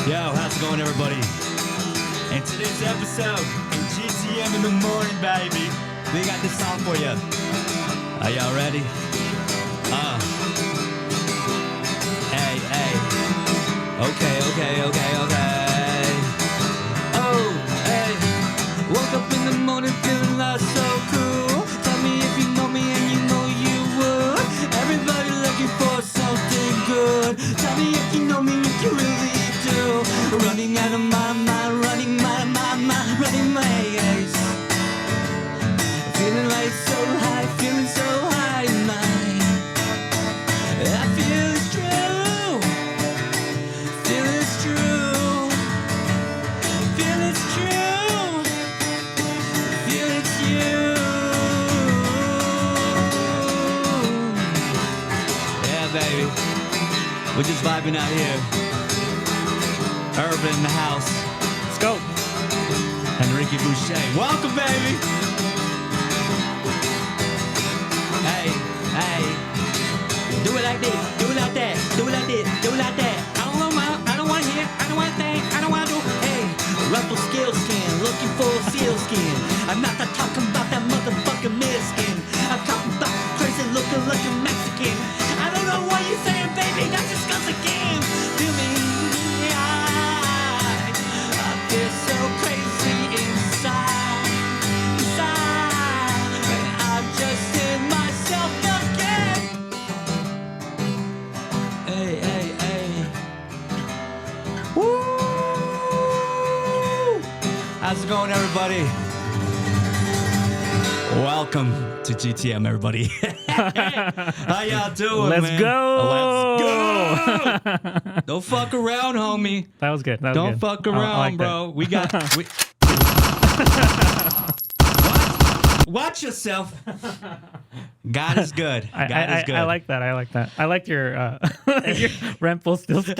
Yo, how's it going, everybody? In today's episode, in GTM in the morning, baby, we got this song for you. Are y'all ready? Hey, hey. Okay. Oh, hey. Woke up in the morning feeling like so cool. Tell me if you know me and you know you would. Everybody looking for something good. Tell me if you know me, if you really do. Running out of my mind, running my race. Feeling like so high, feeling so high, mind. I feel it's true. Feel it's true. Feel it's true. Feel it's you. Yeah, baby. We're just vibing out here. Urban in the house. Let's go. Enrique Boucher. Welcome, baby. Hey. Do it like this. Do it like that. Do it like this. Do it like that. I don't want to hear. I don't want to think. I don't want to do. Hey. Ruffle scale skin. Looking for seal skin. I'm not talking about that motherfucking mid-skin. I'm talking about crazy looking Mexican. I don't know what you're saying, baby. That's just cause again. Feel me. I feel so crazy inside. And I just hit myself again. Hey. Woo! How's it going, everybody? Welcome to GTM, everybody. How y'all doing, Let's man? go. Let's go. Don't fuck around, homie. That was good. Don't fuck around, I like bro. We got. Watch yourself. God is good. God is good. I like that. I liked your your Rempel still skin.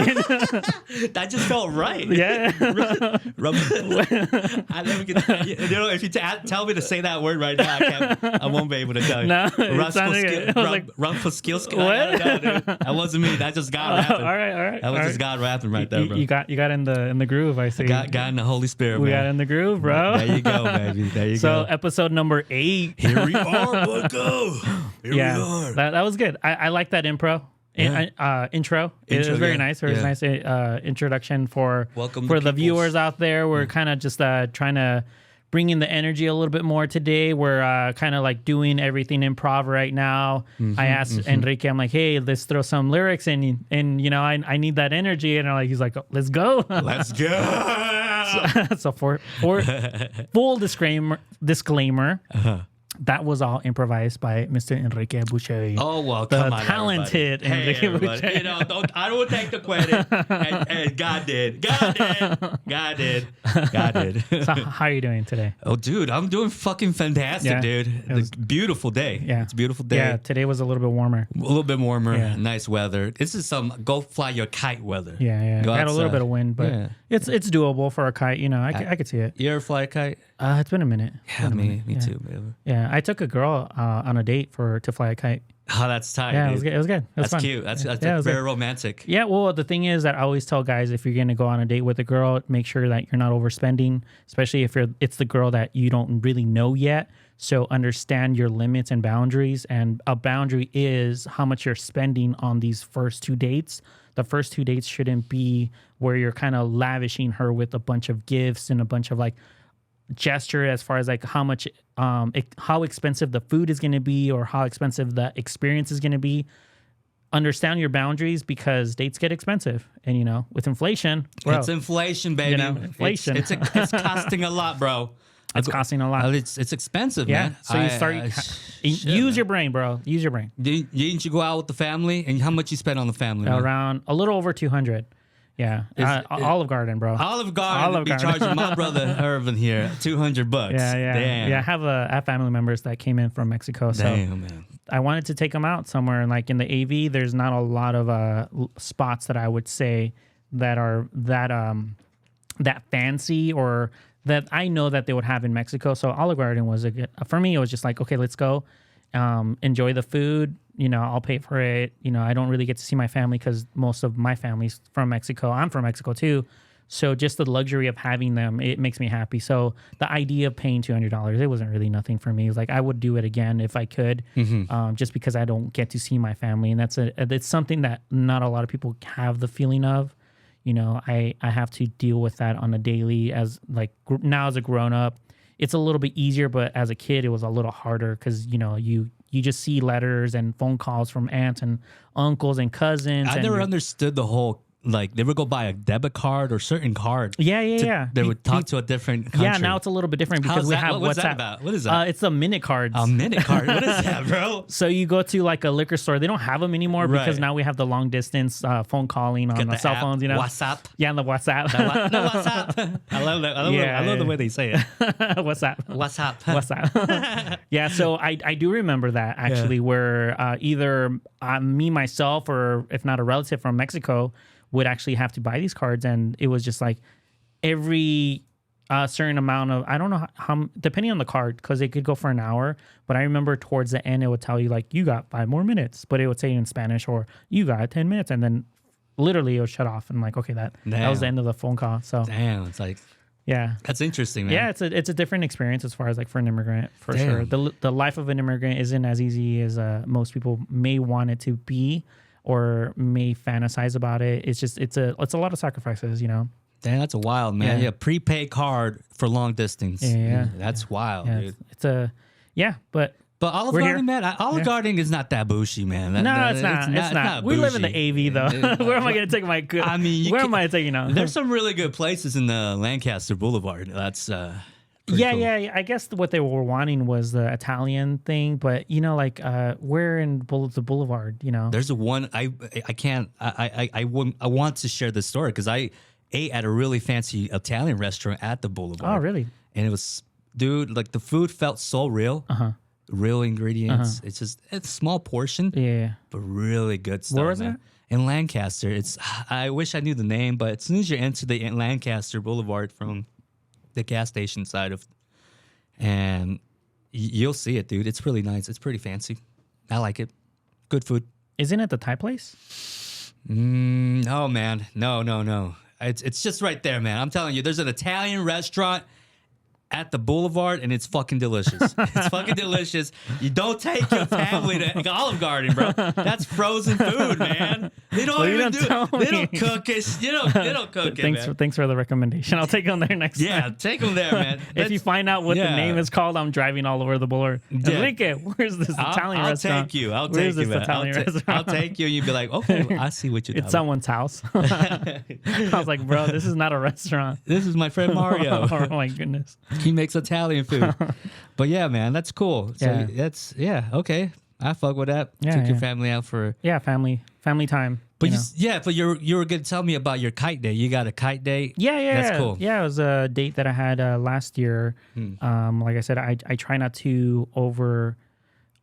That just felt right. Yeah. I never get. You know, if you tell me to say that word right now, I won't be able to tell you. No, it sounded good. I was like, run for skills. What? I don't know, dude. That wasn't me. That just God rapping. all right. That was just God rapping right there, bro. You got in the groove. I see. Got in the Holy Spirit. We man. got in the groove, bro. There you go, baby. There you So go. episode number 8. Here we are, bucko. Here we are. That was good. I like that intro. Intro. It was very nice. It was a nice introduction for Welcome for the the peoples. viewers out there. We're kind of just trying to bring in the energy a little bit more today. We're kind of like doing everything improv right now. I asked Enrique, I'm like, hey, let's throw some lyrics in, and you know, I need that energy, and he's like, oh, let's go. Let's go. So for full disclaimer. That was all improvised by Mr. Enrique Boucher. Oh, well, the come on, talented everybody. Enrique everybody. Boucher. You know, I don't take the credit. and God did. So how are you doing today? Oh, dude, I'm doing fucking fantastic, Yeah, dude. was- It's a beautiful day. Yeah. It's a beautiful day. Yeah, today was a little bit warmer. A little bit warmer, Yeah. nice weather. This is some go fly your kite weather. Yeah. Go Got a little outside. bit of wind, but Yeah. it's doable for a kite. You know, I could see it. You ever fly a kite? It's been a minute. Yeah, me too, baby. Yeah, I took a girl on a date to fly a kite. Oh, that's tight. Yeah, dude. it was good. It was good. It was That's fun. cute. That's Yeah, it was very good. romantic. Yeah, well, the thing is that I always tell guys, if you're going to go on a date with a girl, make sure that you're not overspending, especially if it's the girl that you don't really know yet. So understand your limits and boundaries. And a boundary is how much you're spending on these first 2 dates. The first 2 dates shouldn't be where you're kind of lavishing her with a bunch of gifts and a bunch of like gesture as far as like how much how expensive the food is going to be or how expensive the experience is going to be. Understand your boundaries because dates get expensive, and you know, with inflation, bro, It's inflation, baby. You know, inflation. It's costing a lot, bro. it's costing a lot. It's expensive, Yeah, man. so you start use your brain, bro. Use your brain. Didn't you go out with the family? And how much you spent on the family? man? Around a little over 200. Yeah, Olive Garden, bro. Olive Garden be charging my brother Irvin here $200. Yeah. Damn. Yeah, I have family members that came in from Mexico, so Damn, man. I wanted to take them out somewhere. And like in the AV, there's not a lot of spots that I would say that are that fancy or that I know that they would have in Mexico. So Olive Garden was for me. It was just like, okay, let's go, enjoy the food. You know, I'll pay for it. You know, I don't really get to see my family because most of my family's from Mexico. I'm from Mexico too. So just the luxury of having them, it makes me happy. So the idea of paying $200, it wasn't really nothing for me. It was like I would do it again if I could, just because I don't get to see my family, and it's something that not a lot of people have the feeling of. You know, I have to deal with that on a daily. As like now as a grown up, it's a little bit easier, but as a kid, it was a little harder because you know you just see letters and phone calls from aunts and uncles and cousins. I never understood the whole. Like they would go buy a debit card or certain card. Yeah. They would talk to a different country. Yeah, now it's a little bit different because we have what's WhatsApp. that about? What is that? It's the minute cards. A minute card. What is that, bro? So you go to like a liquor store. They don't have them anymore because Right. now we have the long distance phone calling on the cell app, phones. You know, WhatsApp. Yeah, and the WhatsApp. No, WhatsApp. I love that. I love the way they say it. WhatsApp. WhatsApp. WhatsApp. Yeah, so I do remember that actually, where either me myself or if not a relative from Mexico would actually have to buy these cards, and it was just like every certain amount of, I don't know how depending on the card, because it could go for an hour, but I remember towards the end it would tell you like you got 5 more minutes, but it would say in Spanish, or you got 10 minutes, and then literally it would shut off, and like, okay, that was the end of the phone call. So Damn, it's like, yeah, that's interesting, man. yeah, it's a different experience as far as like for an immigrant, for sure. The life of an immigrant isn't as easy as most people may want it to be or may fantasize about it. It's just it's a lot of sacrifices, you know. Damn, that's a wild, man. Yeah, prepaid card for long distance. Yeah. That's wild, Yeah, dude. it's a but Olive we're Garden, here. man, Olive Garden is not that bougie, man. No, it's not. We live in the AV though. Where am I going to take my? I mean, where am I taking now? There's some really good places in the Lancaster Boulevard. That's pretty cool. Yeah. I guess what they were wanting was the Italian thing, but you know, like we're in the Boulevard. You know, There's a one I can't I want to share this story because I ate at a really fancy Italian restaurant at the Boulevard. Oh, really? And it was, dude, like the food felt so real. Real ingredients. It's a small portion. Yeah. But really good stuff. Where was man. it? In Lancaster. I wish I knew the name, but as soon as you enter the Lancaster Boulevard from the gas station side of, and you'll see it, dude. It's really nice. It's pretty fancy. I like it. Good food. Isn't it the Thai place? No, man. No. It's just right there, man. I'm telling you, there's an Italian restaurant at the Boulevard, and it's fucking delicious. It's fucking delicious. You don't take your family to Olive Garden, bro. That's frozen food, man. They don't even do it. They don't cook it. They don't cook it, man. Thanks for the recommendation. I'll take them there next time. Yeah, take them there, man. If you find out what the name is called, I'm driving all over the Boulevard. Enrique, where's this Italian restaurant? I'll take you. I'll Where's take you, this man. Italian restaurant? I'll take you, and you'd be like, okay, I see what you're It's someone's house. I was like, bro, this is not a restaurant. This is my friend Mario. Oh my goodness. He makes Italian food. But yeah, man, that's cool. So Yeah. okay. I fuck with that. Yeah, Took your yeah. family out for Family time. But you know. but you were gonna tell me about your kite day. You got a kite day? Yeah. That's cool. Yeah, it was a date that I had last year. Like I said, I try not to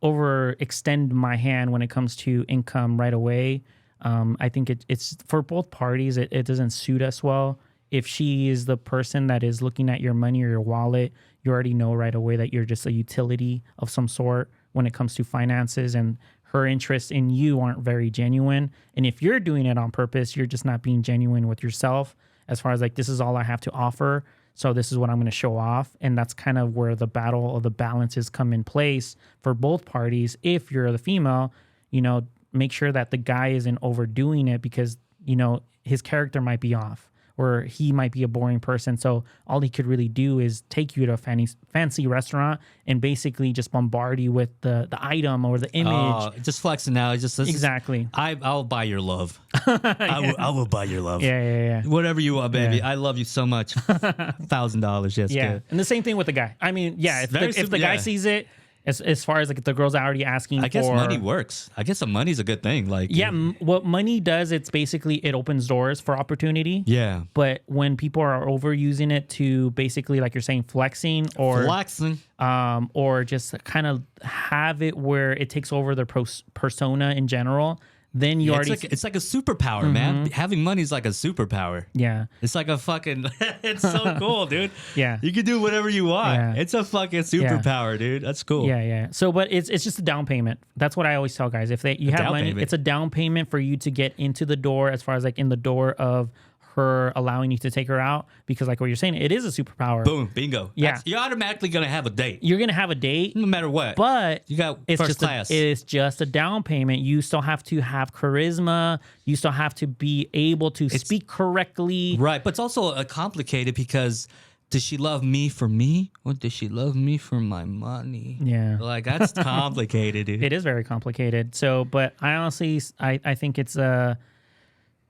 overextend my hand when it comes to income right away. I think it's for both parties. It doesn't suit us well. If she is the person that is looking at your money or your wallet, you already know right away that you're just a utility of some sort when it comes to finances, and her interests in you aren't very genuine. And if you're doing it on purpose, you're just not being genuine with yourself as far as like, this is all I have to offer, so this is what I'm going to show off. And that's kind of where the battle of the balances come in place for both parties. If you're the female, you know, make sure that the guy isn't overdoing it, because, you know, his character might be off, or he might be a boring person. So all he could really do is take you to a fancy restaurant and basically just bombard you with the item or the image. Just flexing now. Exactly. I'll buy your love. I will buy your love. Yeah. Whatever you want, baby. Yeah. I love you so much. $1,000. Yes. Yeah. Good. And the same thing with the guy. I mean, yeah, if the guy sees it, as far as like the girl's already asking for, I guess money works. I guess the money's a good thing. Like, yeah, what money does, it's basically, it opens doors for opportunity. Yeah. But when people are overusing it to basically, like you're saying, flexing or just kind of have it where it takes over their persona in general, then you already... It's like a superpower, man. Having money is like a superpower. Yeah. It's like a fucking... It's so cool, dude. Yeah. You can do whatever you want. Yeah. It's a fucking superpower, dude. That's cool. Yeah. So, but it's just a down payment. That's what I always tell guys. If you have money, it's a down payment for you to get into the door, as far as like in the door of her allowing you to take her out, because like what you're saying, it is a superpower. Boom, bingo. Yeah. You're automatically gonna have a date, You're gonna have a date, no matter what. but you got it's first just class. it's just a down payment. You still have to have charisma. You still have to be able to speak correctly. Right, but it's also complicated because does she love me for me or does she love me for my money? Yeah. Like that's complicated, dude. It is very complicated. So, but I honestly, I think it's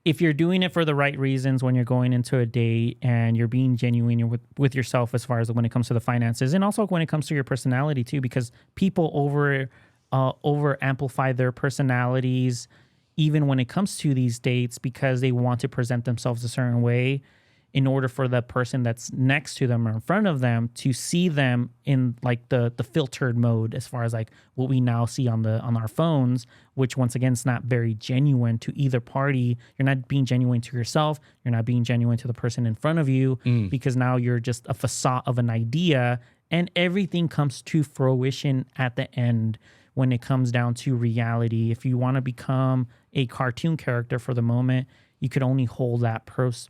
if you're doing it for the right reasons when you're going into a date and you're being genuine with yourself as far as when it comes to the finances, and also when it comes to your personality too, because people over amplify their personalities even when it comes to these dates because they want to present themselves a certain way in order for the person that's next to them or in front of them to see them in like the filtered mode, as far as like what we now see on our phones, which once again is not very genuine to either party. You're not being genuine to yourself. You're not being genuine to the person in front of you because now you're just a facade of an idea, and everything comes to fruition at the end when it comes down to reality. If you want to become a cartoon character for the moment, you could only hold that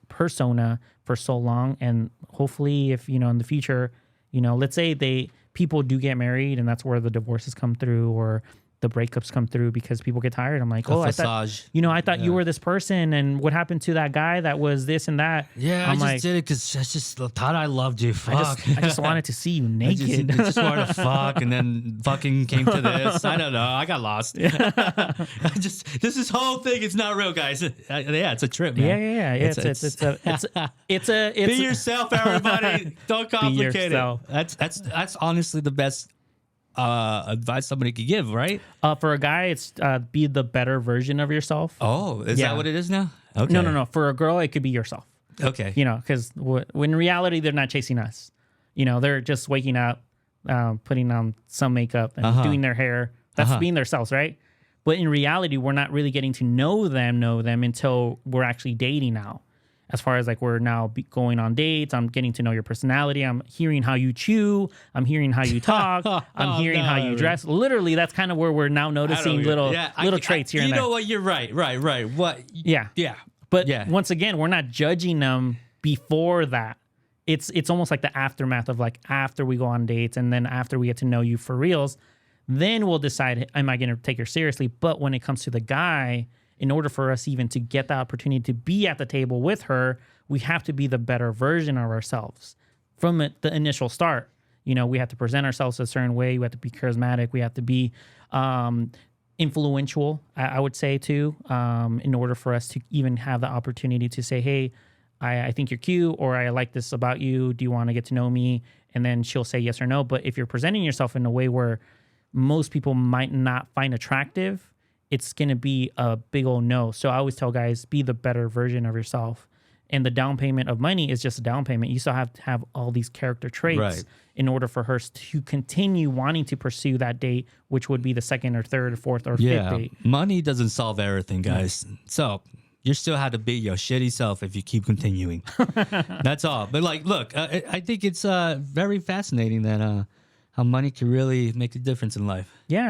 persona for so long. And hopefully, if, you know, in the future, you know, let's say people do get married and that's where the divorces come through or the breakups come through because people get tired. I'm like, I thought you were this person, and what happened to that guy that was this and that? Yeah, I'm I just did it because I just thought I loved you. Fuck. I just wanted to see you naked. I just wanted to fuck, and then fucking came to this. I don't know. I got lost. This whole thing is not real, guys. Yeah, it's a trip, man. Yeah. It's a be yourself, everybody. Don't complicate yourself. it. That's honestly the best advice somebody could give, right? For a guy, it's be the better version of yourself. Oh, is that what it is now? Okay. No. For a girl, it could be yourself. Okay. You know, because when in reality, they're not chasing us. You know, they're just waking up, putting on some makeup and doing their hair. That's being themselves, right? But in reality, we're not really getting to know them until we're actually dating now. As far as like we're now going on dates, I'm getting to know your personality. I'm hearing how you chew. I'm hearing how you talk. I'm hearing how you dress. Literally, that's kind of where we're now noticing little traits here and there. You know what? You're right. What? Yeah. But once again, we're not judging them before that. It's almost like the aftermath of like after we go on dates and then after we get to know you for reals, then we'll decide, am I going to take her seriously? But when it comes to the guy, in order for us even to get the opportunity to be at the table with her, we have to be the better version of ourselves from the initial start. You know, we have to present ourselves a certain way. We have to be charismatic. We have to be influential, I would say, too, in order for us to even have the opportunity to say, hey, I think you're cute, or I like this about you. Do you want to get to know me? And then she'll say yes or no. But if you're presenting yourself in a way where most people might not find attractive, it's going to be a big old no. So I always tell guys, be the better version of yourself. And the down payment of money is just a down payment. You still have to have all these character traits in order for her to continue wanting to pursue that date, which would be the second or third or fourth or fifth date. Money doesn't solve everything, guys. So you still have to be your shitty self if you keep continuing. That's all. But like, look, I think it's very fascinating that how money can really make a difference in life. Yeah.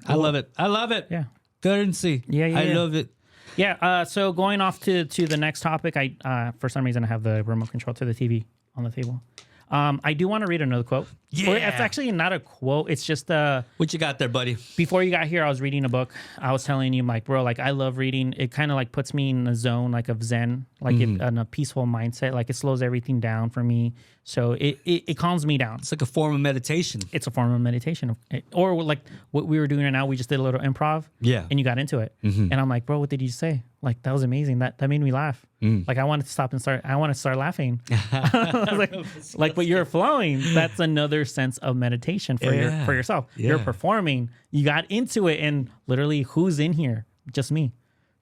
I love it. Yeah. Currency. I love it. Yeah. So going off to the next topic, I for some reason I have the remote control to the TV on the table. I do want to read another quote. Yeah. It's actually not a quote. It's just what you got there, buddy? Before you got here, I was reading a book. I was telling you, like, bro, like I love reading. It kind of like puts me in a zone like of Zen, like in a peaceful mindset. Like it slows everything down for me. So it calms me down. It's like a form of meditation. It's a form of meditation. Or like what we were doing right now, we just did a little improv. Yeah. And you got into it. And I'm like, bro, what did you say? Like, that was amazing. That made me laugh. Like I wanted to stop and start laughing. I was like, but you're flowing. That's another sense of meditation for yourself. Yeah. You're performing. You got into it, and literally, who's in here? Just me,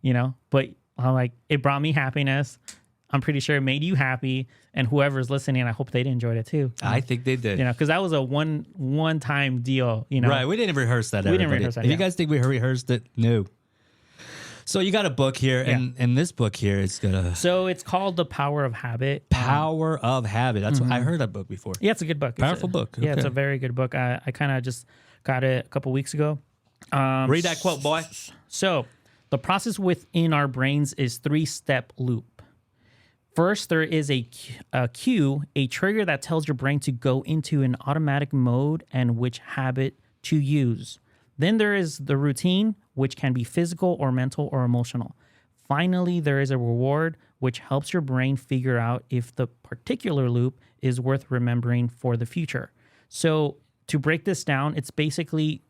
you know? But I'm like, it brought me happiness. I'm pretty sure it made you happy, and whoever's listening, I hope they enjoyed it too. I think they did. You know, because that was a one-time deal. You know, right? We didn't rehearse that. We didn't rehearse that. If you guys think we rehearsed it, no. So you got a book here, and this book here is gonna. So it's called The Power of Habit. Power of Habit. That's what I heard that book before. Yeah, it's a good book. Powerful book. Yeah, it's a very good book. I kind of just got it a couple weeks ago. Read that quote, boy. So the process within our brains is 3-step loop. First, there is a cue, a trigger that tells your brain to go into an automatic mode and which habit to use. Then there is the routine, which can be physical or mental or emotional. Finally, there is a reward, which helps your brain figure out if the particular loop is worth remembering for the future. So to break this down, it's basically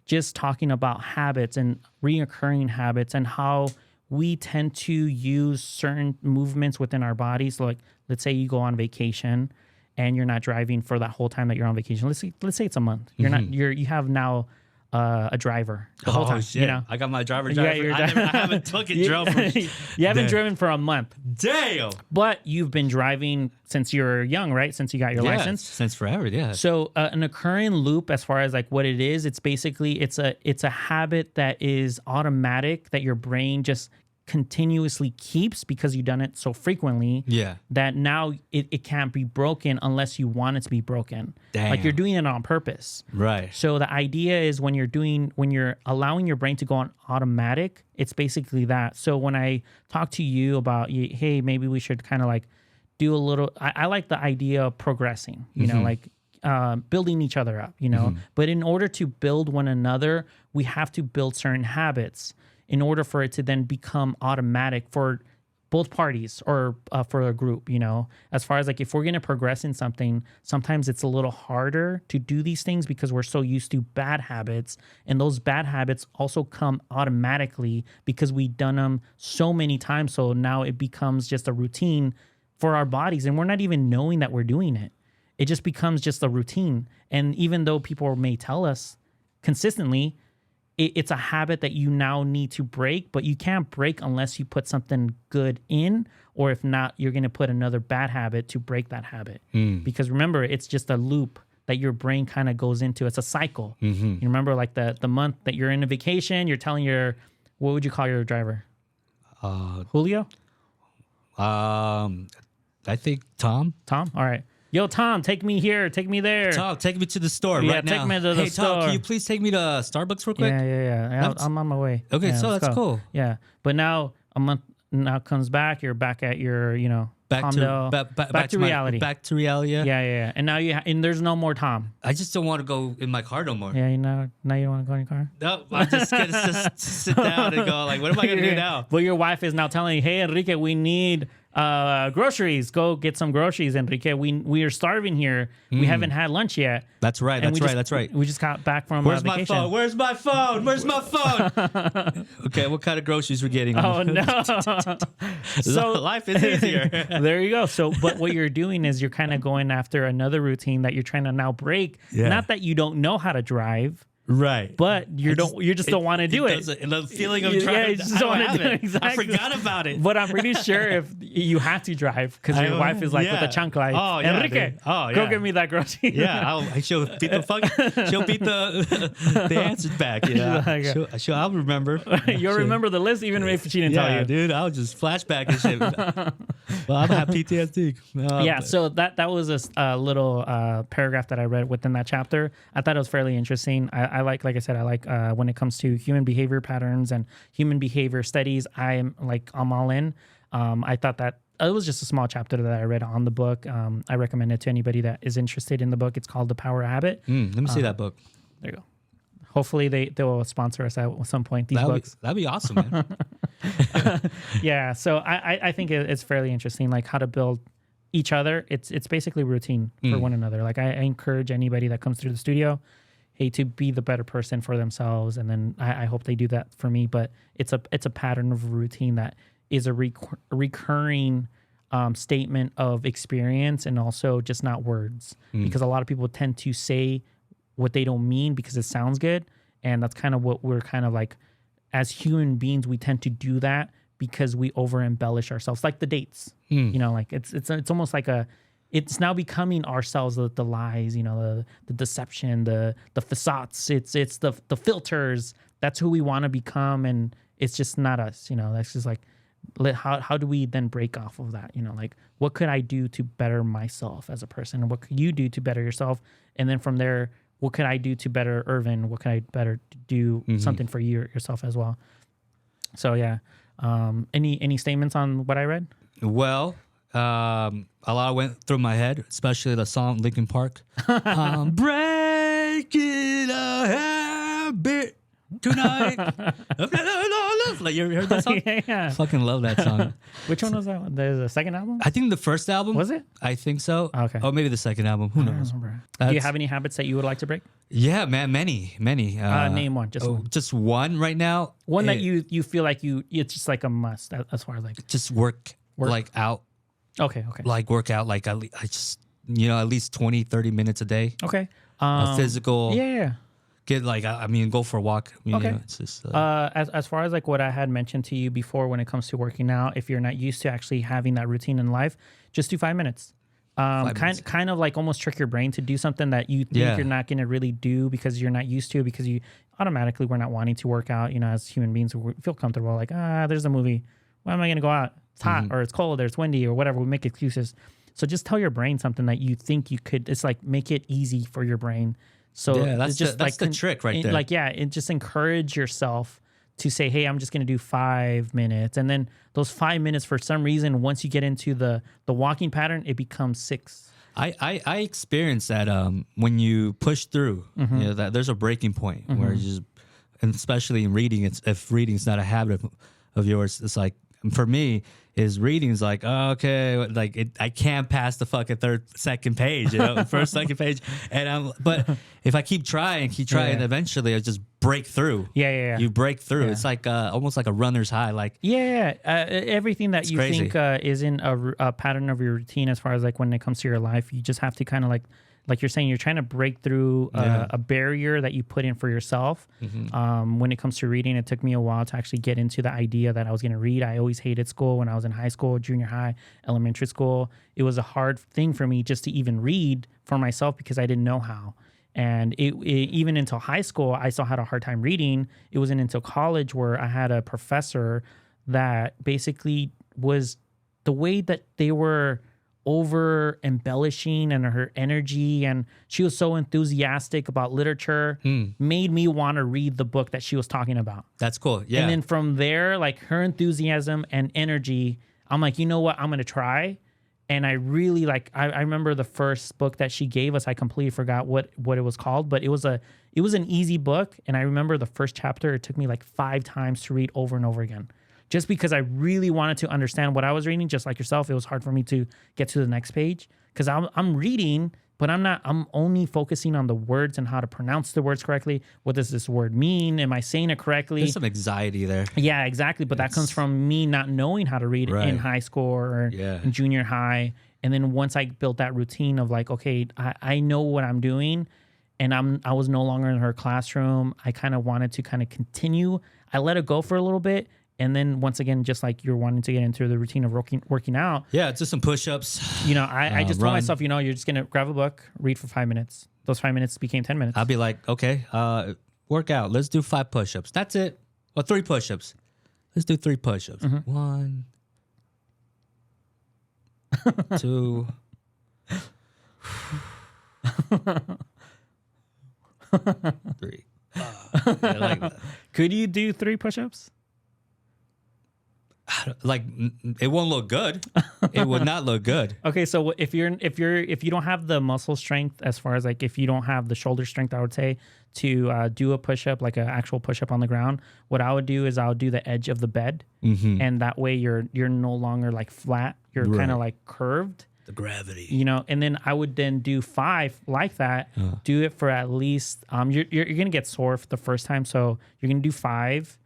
just talking about habits and reoccurring habits and how we tend to use certain movements within our bodies. Like, let's say you go on vacation and you're not driving for that whole time that you're on vacation. Let's say it's a month. You have now a driver the whole time. Shit. You know? I got my driver. Yeah, I haven't took it, drove. You haven't driven for a month. Damn. But you've been driving since you were young, right? Since you got your license. Since forever, yeah. So an occurring loop, as far as like what it is, it's basically it's a habit that is automatic that your brain just continuously keeps because you've done it so frequently. Yeah. That now it can't be broken unless you want it to be broken. Damn. Like you're doing it on purpose. Right. So the idea is when you're allowing your brain to go on automatic, it's basically that. So when I talk to you about, hey, maybe we should kind of like do a little, I like the idea of progressing, you know, like building each other up, you know, but in order to build one another, we have to build certain habits in order for it to then become automatic for both parties or for a group, you know, as far as like if we're going to progress in something, sometimes it's a little harder to do these things because we're so used to bad habits. And those bad habits also come automatically because we've done them so many times. So now it becomes just a routine for our bodies and we're not even knowing that we're doing it. It just becomes just a routine. And even though people may tell us consistently, it's a habit that you now need to break, but you can't break unless you put something good in, or if not, you're going to put another bad habit to break that habit. Because remember, it's just a loop that your brain kind of goes into. It's a cycle. You remember like the month that you're in a vacation, you're telling what would you call your driver? Julio? I think Tom. Tom? All right. Yo, Tom, take me here. Take me there. Tom, take me to the store Yeah, right now. take me to the hey, Tom, store. can you please take me to Starbucks real quick? Yeah. I'm on my way. Okay, Yeah, so let's that's go. cool. Yeah. But now a month now comes back. You're back at your, Back condo, to back to reality. Back to reality. Yeah. And now and there's no more Tom. I just don't want to go in my car no more. Yeah, now you don't want to go in your car? No, I'm just gonna just sit down and go like, what am I gonna do now? Well, your wife is now telling you, hey, Enrique, we need groceries. Go get some groceries, Enrique. We are starving here. We haven't had lunch yet. That's right. And That's right. We just got back from Where's vacation. my phone? Where's my phone? Where's my phone? Okay, what kind of groceries we're getting? Oh no! So life is easier. There you go. So, but what you're doing is you're kind of going after another routine that you're trying to now break. Yeah. Not that you don't know how to drive, Right. but you just don't want to do it. The feeling of Yeah, trying you just don't want to do it. Exactly. I forgot about it. But I'm pretty sure if you have to drive because your wife is like with a chancla. Oh, yeah, Enrique, dude. Oh, go yeah. get me that grocery. Yeah, she'll beat the answers back. Yeah, I'll remember. You'll remember the list even if she didn't tell you. Dude, I'll just flashback and shit. Well, I'm gonna have PTSD. So that was a little paragraph that I read within that chapter. I thought it was fairly interesting. I like I said, I like when it comes to human behavior patterns and human behavior studies. I'm all in. I thought that it was just a small chapter that I read on the book. I recommend it to anybody that is interested in the book. It's called The Power of Habit. Let me see that book. There you go. Hopefully they will sponsor us at some point. These books. That'd be awesome, man. Yeah. So I think it's fairly interesting, like how to build each other. It's basically routine for one another. Like I encourage anybody that comes through the studio, hey, to be the better person for themselves, and then I hope they do that for me. But it's a pattern of routine that is a recurring statement of experience, and also just not words, because a lot of people tend to say what they don't mean because it sounds good, and that's kind of what we're kind of like as human beings. We tend to do that because we over embellish ourselves, like the dates. Like it's almost like it's now becoming ourselves, the lies, the deception, the facades. It's the filters. That's who we want to become, and it's just not us. That's just like, how do we then break off of that? Like, what could I do to better myself as a person, and what could you do to better yourself? And then from there, what could I do to better Irvin? What could I better do something for yourself as well? So yeah. Any statements on what I read? Well, a lot went through my head, especially the song Linkin Park. I'm breaking a habit tonight. Like, you ever heard that song? Yeah. I fucking love that song. Which one was that one? There's a second album? I think the first album. Was it? I think so. Okay. Oh, maybe the second album. Who I don't knows? remember. Do you That's- have any habits that you would like to break? Yeah, man, many. Name one, just one. Just one right now. One that you feel like it's just like a must as far as like. just work like out, Okay. like work out, like I just at least 20, 30 minutes a day. Okay. Physical. Yeah. Get like I mean, go for a walk. Okay. It's just As far as like what I had mentioned to you before when it comes to working out, if you're not used to actually having that routine in life, just do 5 minutes. Kind of like almost trick your brain to do something that you think you're not going to really do because you're not used to, because you automatically we're not wanting to work out. As human beings, we feel comfortable. Like, there's a movie. Why am I going to go out? It's hot or it's cold or it's windy or whatever. We make excuses. So just tell your brain something that you think you could. It's like make it easy for your brain. So that's it's just that's the trick right there. Like, it just encourage yourself to say, hey, I'm just going to do 5 minutes. And then those 5 minutes, for some reason, once you get into the walking pattern, it becomes 6. I experienced that when you push through, that there's a breaking point where you just, and especially in reading, if reading is not a habit of yours, it's like, for me, is reading is like, okay, like I can't pass the fucking second page, first, second page, but if I keep trying, eventually I just break through. Yeah. You break through. It's like almost like a runner's high. Like everything that you crazy. think is in a pattern of your routine, as far as like when it comes to your life, you just have to kind of like you're saying, you're trying to break through a barrier that you put in for yourself. When it comes to reading, it took me a while to actually get into the idea that I was going to read. I always hated school when I was in high school, junior high, elementary school. It was a hard thing for me just to even read for myself because I didn't know how. And it even until high school, I still had a hard time reading. It wasn't until college where I had a professor that basically was the way that they were over embellishing and her energy, and she was so enthusiastic about literature, made me want to read the book that she was talking about. That's cool. Yeah. And then from there, like her enthusiasm and energy, I'm like, you know what, I'm gonna try. And I really I remember the first book that she gave us, I completely forgot what it was called, but it was an easy book. And I remember the first chapter, it took me like 5 times to read over and over again. Just because I really wanted to understand what I was reading, just like yourself, it was hard for me to get to the next page because I'm reading, but I'm only focusing on the words and how to pronounce the words correctly. What does this word mean? Am I saying it correctly? There's some anxiety there. Yeah, exactly. But that comes from me not knowing how to read in high school or in junior high. And then once I built that routine of like, okay, I know what I'm doing, and I was no longer in her classroom. I kind of wanted to kind of continue. I let it go for a little bit. And then once again, just like you're wanting to get into the routine of working out. Yeah, just some push-ups. I just told run. myself, you're just going to grab a book, read for 5 minutes. Those 5 minutes became 10 minutes. I'll be like, okay, work out. Let's do 5 push-ups. That's it. Or 3 push-ups. Let's do 3 push-ups. 1, 2. 3. I like that. Could you do 3 push-ups? Like, it won't look good. It would not look good. Okay, so if you don't have the muscle strength, as far as like if you don't have the shoulder strength, I would say to do a push-up, like an actual push-up on the ground, what I would do is I would do the edge of the bed, and that way you're no longer like flat. You're kind of like curved. The gravity. And then I would then do 5 like that. Do it for at least you're gonna get sore for the first time, so you're gonna do 5.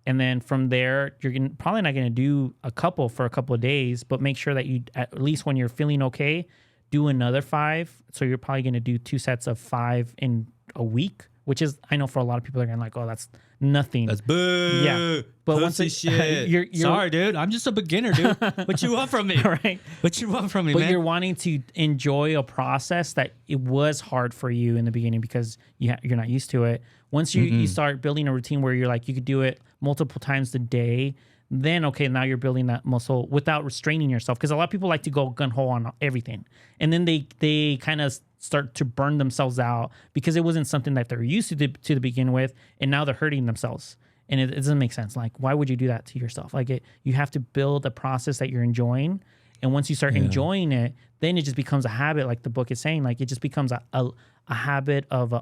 And then from there, you're probably not going to do a couple for a couple of days, but make sure that you, at least when you're feeling okay, do another 5. So you're probably going to do 2 sets of 5 in a week, which is, I know for a lot of people, they're going to like, oh, that's nothing. That's boo. Yeah. But Pussy once shit. you're sorry, dude. I'm just a beginner, dude. What you want from me? Right. What you want from me, But man? you're wanting to enjoy a process that it was hard for you in the beginning because you're not used to it. Once you start building a routine where you're like, you could do it multiple times a day, then, okay, now you're building that muscle without restraining yourself. Because a lot of people like to go gun-ho on everything. And then they kind of start to burn themselves out because it wasn't something that they're used to begin with. And now they're hurting themselves. and it doesn't make sense. Like, why would you do that to yourself? Like, you have to build a process that you're enjoying, and once you start enjoying it, then it just becomes a habit. Like the book is saying, like it just becomes a habit of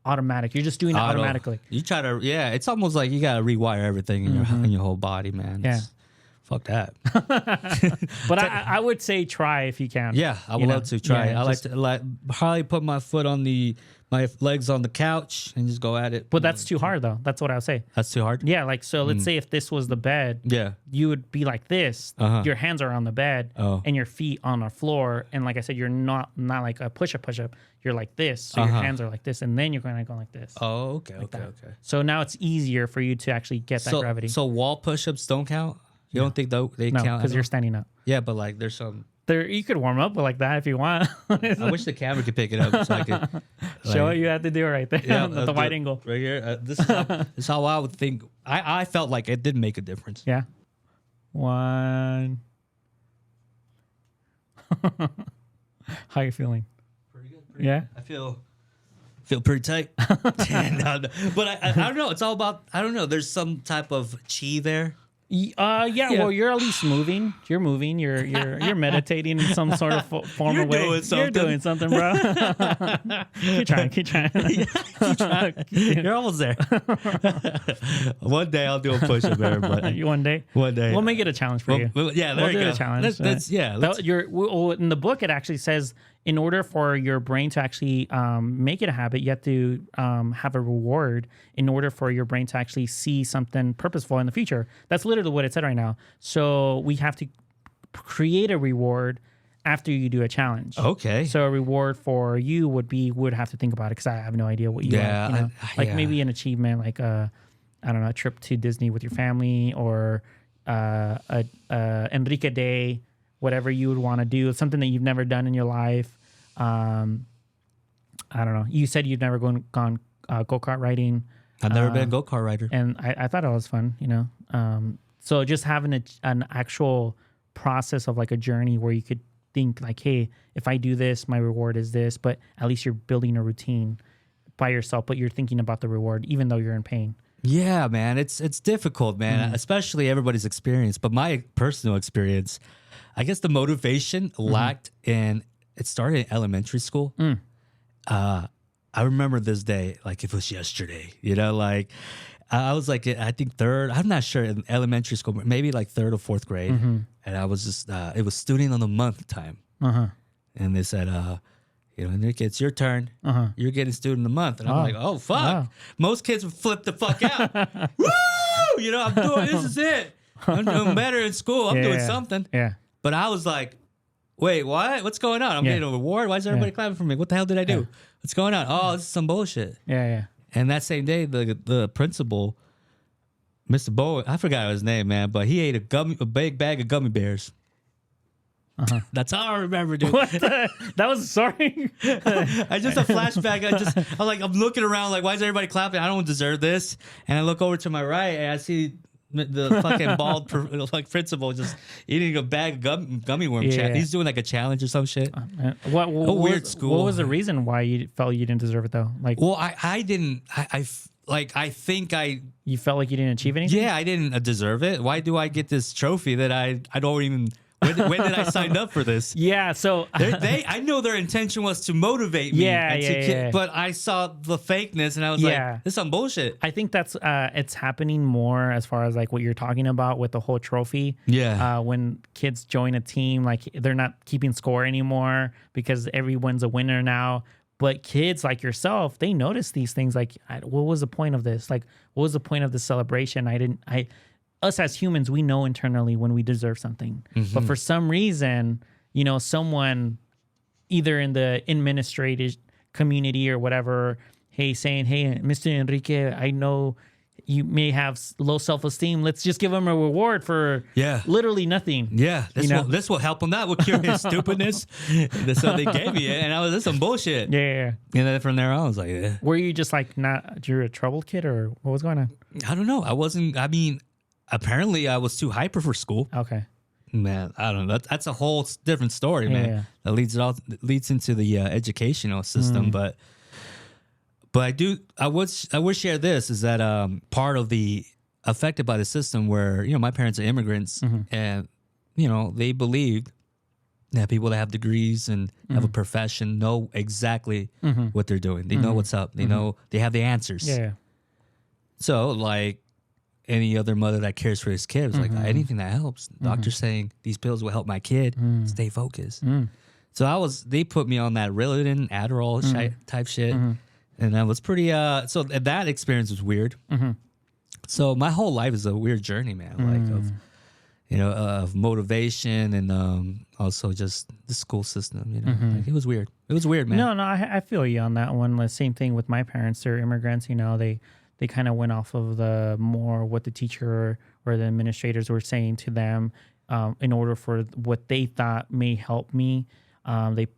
automatic. You're just doing it automatically. You try to, it's almost like you got to rewire everything in your whole body, man. Yeah. Fuck that. But I would say try if you can. Yeah, I would love to try. I like to probably put my foot on my legs on the couch and just go at it. But that's too hard though. That's what I would say. That's too hard? Yeah, like so let's say if this was the bed, you would be like this. Your hands are on the bed and your feet on the floor. And like I said, you're not like a push-up. You're like this. So your hands are like this, and then you're going to go like this. Oh, okay, like okay. So now it's easier for you to actually get that gravity. So wall push-ups don't count? You don't think they count? No, because you're standing up. Yeah, but like there's some... You could warm up like that if you want. I wish the camera could pick it up so I could... Show what you have to do right there. Yeah, the wide angle. Right here. This is how I would think. I felt like it did make a difference. Yeah. 1. How you feeling? Pretty good. Yeah? I feel pretty tight. No. But I don't know. It's all about... I don't know. There's some type of chi there. Well, you're at least moving. You're moving. You're meditating in some sort of form of way. You're doing something, bro. keep trying. Keep trying. You're almost there. One day I'll do a push-up, everybody. One day. We'll make it a challenge for you. Yeah, there you go. A challenge. In the book, it actually says in order for your brain to actually make it a habit, you have to have a reward in order for your brain to actually see something purposeful in the future. That's literally what it said right now. So we have to create a reward after you do a challenge. Okay. So a reward for you would have to think about it because I have no idea what you want. Maybe an achievement, like I don't know, a trip to Disney with your family or a Enrique Day, whatever you would want to do, something that you've never done in your life. I don't know. You said you've never gone go-kart riding. I've never been a go-kart rider. And I thought it was fun, So just having an actual process of like a journey where you could think like, hey, if I do this, my reward is this, but at least you're building a routine by yourself, but you're thinking about the reward, even though you're in pain. Yeah, man. It's difficult, man, especially everybody's experience. But my personal experience, I guess the motivation lacked in, it started in elementary school. I remember this day like it was yesterday, like I was like, I think third, I'm not sure, in elementary school, maybe like 3rd or 4th grade. And I was just, it was student of the month time. And they said, Enrique, it's your turn. You're getting student of the month. And I'm like, oh, fuck. Wow. Most kids would flip the fuck out. Woo! I'm doing, this is it. I'm doing better in school. I'm doing something. Yeah. But I was like, wait, what? What's going on? I'm getting a reward. Why is everybody clapping for me? What the hell did I do? What's going on? Oh, this is some bullshit. Yeah. And that same day, the principal, Mr. Bowen, I forgot his name, man, but he ate a big bag of gummy bears. That's how I remember, dude. That was sorry. I just a flashback. I'm looking around like, why is everybody clapping? I don't deserve this. And I look over to my right and I see the fucking bald principal just eating a bag of gummy worm. He's doing like a challenge or some shit. What weird school. What was the reason why you felt you didn't deserve it though? Like, well, I didn't. I think you felt like you didn't achieve anything. Yeah, I didn't deserve it. Why do I get this trophy that I don't even? When did I sign up for this? Yeah, so I know their intention was to motivate me. But I saw the fakeness and I was like, this is some bullshit. I think that's it's happening more as far as like what you're talking about with the whole trophy. Yeah. When kids join a team, like they're not keeping score anymore because everyone's a winner now. But kids like yourself, they notice these things. Like, what was the point of this? Like, what was the point of the celebration? Us as humans, we know internally when we deserve something. But for some reason, someone either in the administrative community or whatever, saying, hey, Mr. Enrique, I know you may have low self-esteem. Let's just give him a reward for literally nothing. Yeah, this will help him. That will cure his stupidness. So they gave me it, and this is some bullshit. Yeah. And then from there on, I was like, Were you just like you're a troubled kid, or what was going on? I don't know. I wasn't. I mean, apparently I was too hyper for school. Okay. Man, I don't know. That's a whole different story, man. That leads into the educational system, But I would share this is that part of the affected by the system where, my parents are immigrants and, they believed that people that have degrees and have a profession know exactly what they're doing. They know what's up. They know they have the answers. Yeah. So like any other mother that cares for his kid, like anything that helps. Doctor's saying these pills will help my kid stay focused. So they put me on that Ritalin, Adderall type shit. And that was pretty, so that experience was weird. So my whole life is a weird journey, man. Like of motivation and also just the school system. Like it was weird. It was weird, man. No, I feel you on that one. The same thing with my parents. They're immigrants. They kind of went off of the more what the teacher or the administrators were saying to them in order for what they thought may help me.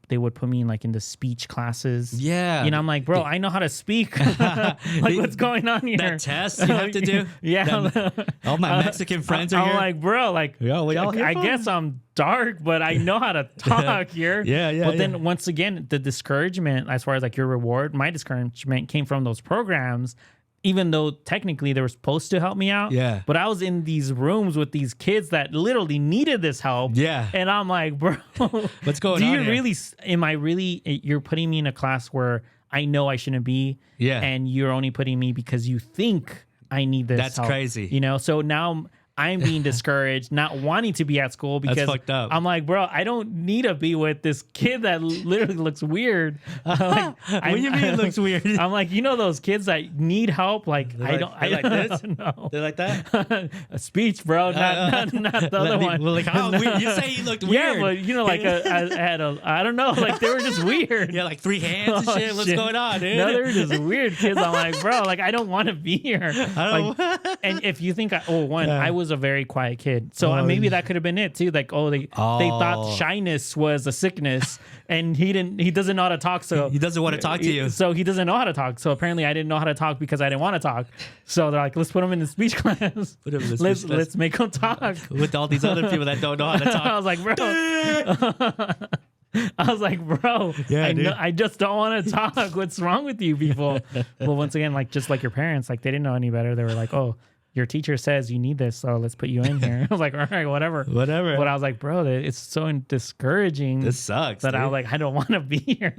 They would put me in in the speech classes. Yeah. I'm like, bro, I know how to speak. What's going on here? That test you have to do. Yeah. All my Mexican friends are I'm here. like, bro, I guess I'm dark, but I know how to talk here. Yeah. But then once again, the discouragement, as far as your reward, my discouragement came from those programs. Even though technically they were supposed to help me out. Yeah. But I was in these rooms with these kids that literally needed this help. Yeah. And I'm like, bro, what's going on here? You're putting me in a class where I know I shouldn't be. Yeah. And you're only putting me because you think I need this That's help. crazy. So now I'm being discouraged, not wanting to be at school because That's fucked up. I'm like, bro, I don't need to be with this kid that literally looks weird. What do you mean it looks weird? I'm like, those kids that need help. I like this? No. They're like that? A speech, bro, not the other one. Well, how weird? You say he looked weird. Yeah, but I had I don't know, they were just weird. Yeah, 3 hands and shit. What's going on, dude? No, they were just weird kids. I'm like, bro, I don't want to be here. And if you think, I was a very quiet kid, so maybe that could have been it too. They thought shyness was a sickness, and he doesn't know how to talk, so he doesn't want to talk to you. So he doesn't know how to talk. So apparently, I didn't know how to talk because I didn't want to talk. So they're like, let's put him in the speech class. Let's make him talk with all these other people that don't know how to talk. I was like, bro. Yeah, I just don't want to talk. What's wrong with you people? Well, once again, just like your parents, they didn't know any better. They were like, oh, your teacher says you need this, so let's put you in here. I was like, all right, whatever. But I was like, bro, it's so discouraging. This sucks. That dude. I was like, I don't want to be here.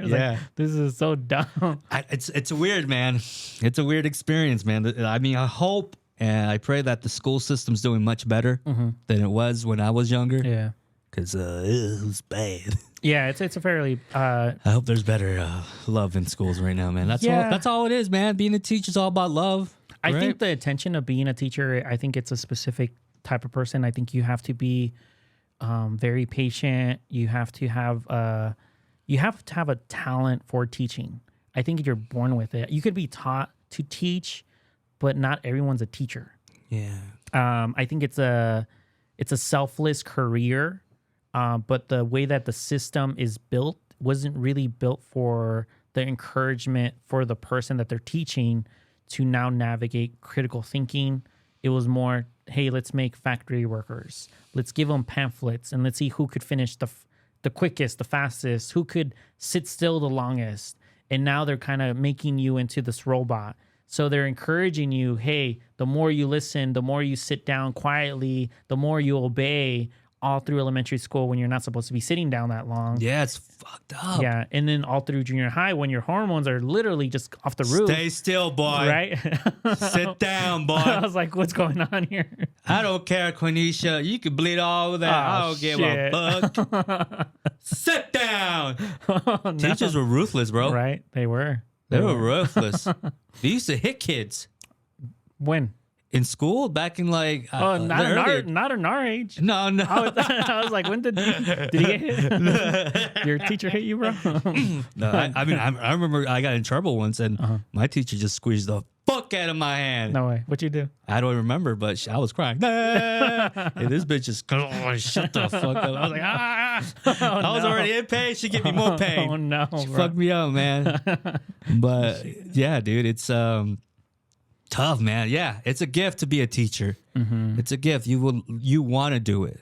This is so dumb. It's weird, man. It's a weird experience, man. I mean, I hope and I pray that the school system's doing much better than it was when I was younger. Yeah. Because it was bad. Yeah, it's a fairly. I hope there's better love in schools right now, man. That's all it is, man. Being a teacher is all about love. I think the intention of being a teacher, I think it's a specific type of person. I think you have to be very patient. You have to have a talent for teaching. I think you're born with it. You could be taught to teach, but not everyone's a teacher. Yeah. I think it's a selfless career, but the way that the system is built wasn't really built for the encouragement for the person that they're teaching to now navigate critical thinking. It was more, hey, let's make factory workers. Let's give them pamphlets and let's see who could finish the quickest, the fastest, who could sit still the longest. And now they're kind of making you into this robot. So they're encouraging you, hey, the more you listen, the more you sit down quietly, the more you obey, all through elementary school when you're not supposed to be sitting down that long. Yeah, it's fucked up. Yeah, and then all through junior high when your hormones are literally just off the roof. Stay still, boy. Right? Sit down, boy. I was like, what's going on here? I don't care, Quenisha. You can bleed all over that. I don't give a fuck. Sit down. No. Teachers were ruthless, bro. Right? They were. They were ruthless. They used to hit kids. When? In school, back in not in our age. No. I was like, when did he get hit? Your teacher hit you, bro? No, I remember I got in trouble once, and my teacher just squeezed the fuck out of my hand. No way. What'd you do? I don't remember, but I was crying. And this bitch just shut the fuck up. I was like, I was already in pain. She gave me more pain. Oh no, she fucked me up, man. But yeah, dude, it's tough, man. Yeah, it's a gift to be a teacher. It's a gift. You want to do it,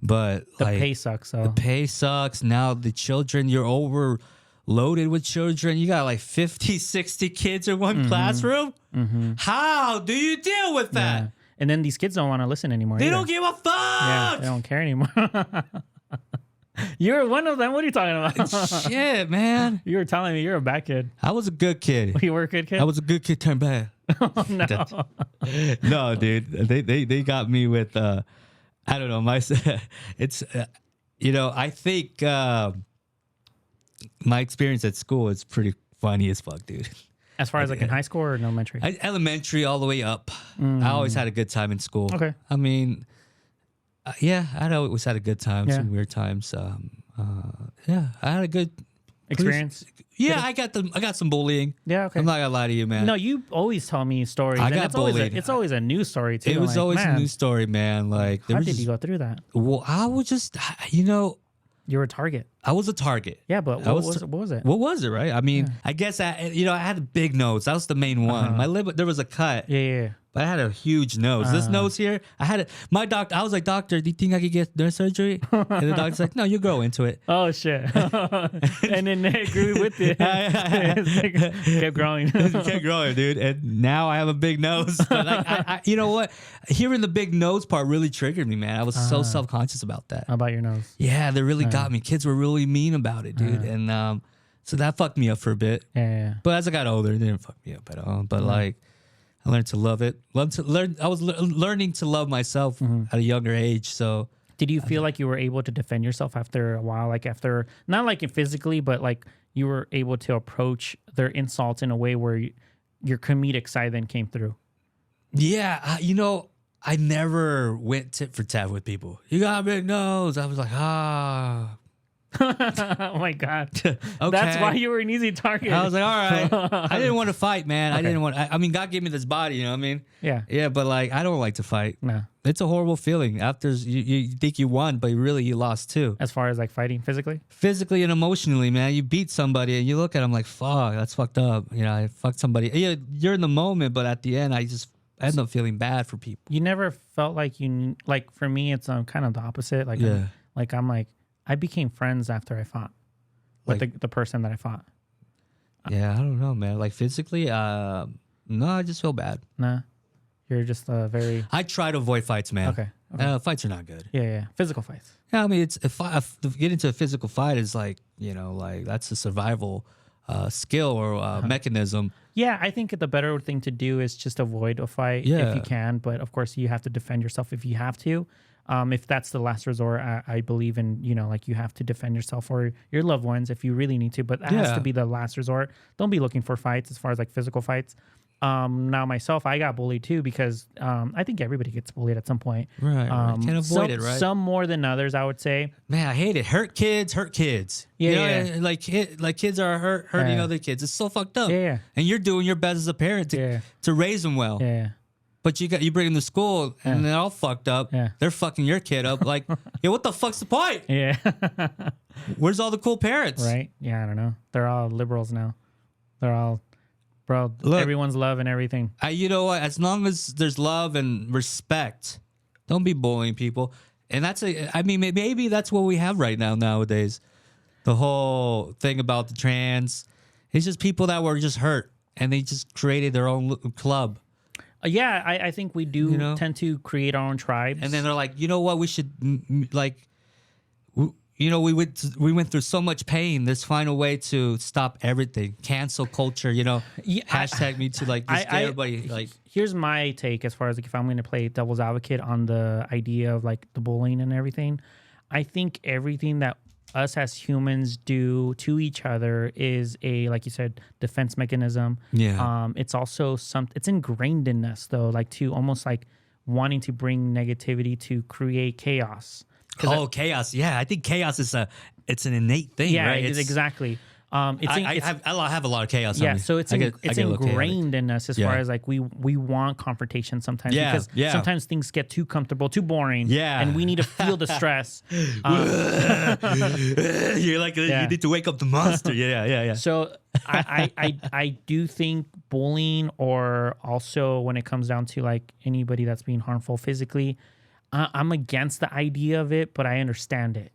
but the pay sucks. The pay sucks. Now the children, you're overloaded with children. You got 50, 60 kids in one classroom. How do you deal with that? Yeah. And then these kids don't want to listen anymore. They either. don't give a fuck. Yeah, they don't care anymore. You're one of them. What are you talking about? Shit, man. You were telling me you're a bad kid. I was a good kid. You were a good kid? I was a good kid turned bad. Oh, no. No, dude. They got me with I don't know, my it's I think my experience at school is pretty funny as fuck, dude. As far as like in high school or in elementary? Elementary all the way up. I always had a good time in school. Okay. I mean, yeah, I always had a good time. Yeah. Some weird times. Yeah, I had a good Experience? Yeah, I got some bullying. Yeah, okay. I'm not gonna lie to you, man. No, you always tell me stories. I and got it's always bullied. it's always a news story too. It was like, always man, a news story, man. Like, How did you go through that? Well, I was just, You were a target. I was a target. Yeah, but what was it? What was it, right? I mean, I guess I had a big nose. That was the main one. My lip, there was a cut. Yeah. But I had a huge nose. This nose here, I had it. My doctor, I was like, doctor, do you think I could get nose surgery? And the doctor's like, no, you grow into it. Oh shit! And then it grew with it. Kept growing. Kept growing, dude. And now I have a big nose. But like, you know what? Hearing the big nose part really triggered me, man. I was so self-conscious about that. How about your nose? Yeah, they really got me. Kids were really mean about it, dude. And so that fucked me up for a bit. Yeah. But as I got older, it didn't fuck me up at all. But like, I learned to love it. I was learning to love myself at a younger age. So, did you feel like you were able to defend yourself after a while? Like after, not like physically, but like you were able to approach their insults in a way where your comedic side then came through? yeah, I never went tit for tat with people. You got a big nose. I was like, Oh my god! okay. That's why you were an easy target. I was like, all right. I didn't want to fight, man. I didn't want. I mean, God gave me this body. You know what I mean? Yeah. Yeah, but like, I don't like to fight. No. It's a horrible feeling after you think you won, but really you lost too. As far as like fighting physically? Physically and emotionally, man. You beat somebody and you look at them like, fuck, that's fucked up. I fucked somebody. Yeah, you're in the moment, but at the end, I end up feeling bad for people. You never felt like like for me, it's kind of the opposite. Like, Yeah. I became friends after I fought with Like- the person that I fought. Yeah, I don't know, man. Like physically, no, I just feel bad. Nah, you're just very I try to avoid fights, man. Okay. Fights are not good. yeah. Physical fights. Yeah, I mean, it's if to get into a physical fight is like like that's a survival skill or mechanism. Yeah, I think the better thing to do is just avoid a fight Yeah. if you can. But of course, you have to defend yourself if you have to. If that's the last resort, I believe in, like you have to defend yourself or your loved ones if you really need to. But that has Yeah. to be the last resort. Don't be looking for fights as far as like physical fights. Now myself, I got bullied too because I think everybody gets bullied at some point. Right. Can't avoid it, right? Some more than others, I would say. Man, I hate it. Hurt kids. Yeah, yeah. Like kids are hurting Yeah. other kids. It's so fucked up. Yeah. And you're doing your best as a parent to raise them well. Yeah. But you bring them to school and they're all fucked up. Yeah. They're fucking your kid up. Like, yeah, what the fuck's the point? Yeah. Where's all the cool parents? Right? Yeah, I don't know. They're all liberals now. They're all, bro, Look, everyone's love and everything. You know what? As long as there's love and respect, don't be bullying people. And maybe that's what we have right nowadays. The whole thing about the trans, it's just people that were just hurt and they just created their own club. Yeah, I think we do tend to create our own tribes. And then they're like, you know what? We should we went through so much pain. Let's find a way to stop everything. Cancel culture. Hashtag me too. Like just get everybody like. Here's my take as far as like if I'm going to play devil's advocate on the idea of like the bullying and everything. I think everything that us as humans do to each other is like you said, defense mechanism. Yeah. It's also it's ingrained in us though, like to almost like wanting to bring negativity to create chaos. Chaos. Yeah, I think chaos is it's an innate thing, Yeah, right? exactly. I have a lot of chaos. Yeah, on me. so it's I get a little ingrained chaotic. in us as far as like we want confrontation sometimes because Yeah. sometimes things get too comfortable, too boring. Yeah. And we need to feel the stress. You're like you need to wake up the monster. Yeah. So I do think bullying, or also when it comes down to like anybody that's being harmful physically, I'm against the idea of it, but I understand it.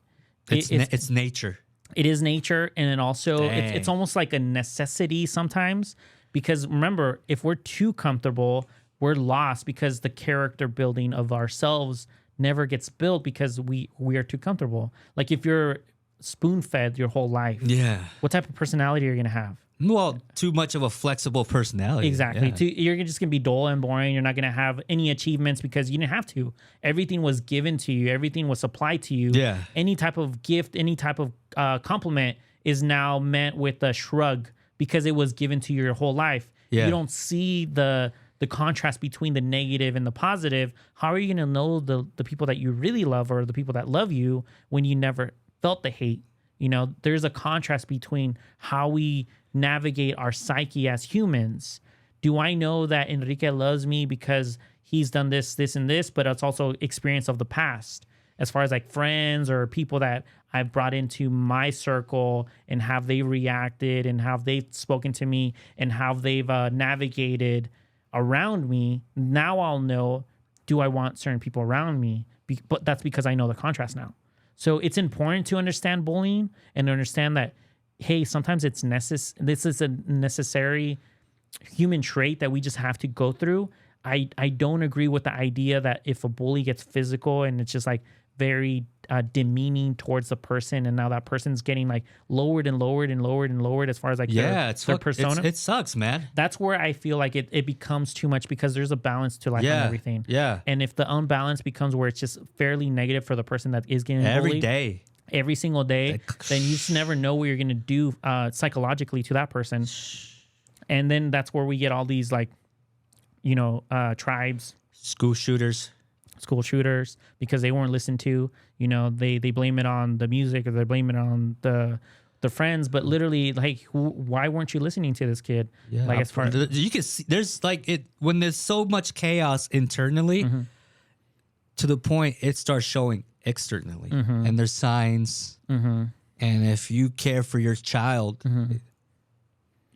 It's nature. It is nature, and then also it's Dang. almost like a necessity sometimes because remember, if we're too comfortable, we're lost because the character building of ourselves never gets built because we are too comfortable. Like if you're spoon fed your whole life, Yeah. what type of personality are you gonna have? Well, too much of a flexible personality. Exactly. Yeah. You're just gonna be dull and boring. You're not gonna have any achievements because you didn't have to. Everything was given to you. Everything was supplied to you. Yeah. Any type of gift, any type of compliment is now meant with a shrug because it was given to you your whole life. Yeah. You don't see the contrast between the negative and the positive. How are you gonna know the people that you really love or the people that love you when you never felt the hate? You know, there's a contrast between how we navigate our psyche as humans. Do I know that Enrique loves me because he's done this, this, and this, but it's also experience of the past as far as like friends or people that I've brought into my circle and have they reacted and how they've spoken to me and how they've navigated around me. Now I'll know, do I want certain people around me? But that's because I know the contrast now. So it's important to understand bullying and understand that, hey, sometimes it's this is a necessary human trait that we just have to go through. I don't agree with the idea that if a bully gets physical and it's just like very demeaning towards the person, and now that person's getting like lowered and lowered and lowered and lowered as far as like It's their persona. It sucks, man. That's where I feel like it becomes too much because there's a balance to life and everything. Yeah. And if the unbalance becomes where it's just fairly negative for the person that is getting Every bullied, day. every single day, then you just never know what you're going to do psychologically to that person. And then that's where we get all these like, you know, tribes, School shooters. school shooters, because they weren't listened to. You know, they blame it on the music or they blame it on the friends, but literally, like, why weren't you listening to this kid? Yeah. Like, as far you can see, there's like it when there's so much chaos internally, to the point it starts showing externally, and there's signs. And if you care for your child,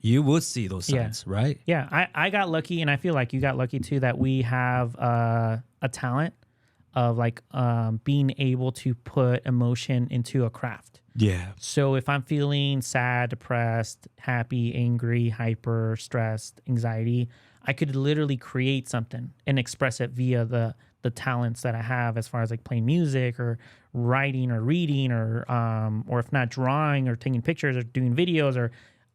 you would see those signs, right? Yeah, I got lucky, and I feel like you got lucky too, that we have a talent of like being able to put emotion into a craft. Yeah. So if I'm feeling sad, depressed, happy, angry, hyper, stressed, anxiety, I could literally create something and express it via the talents that I have as far as like playing music or writing or reading or if not drawing or taking pictures or doing videos or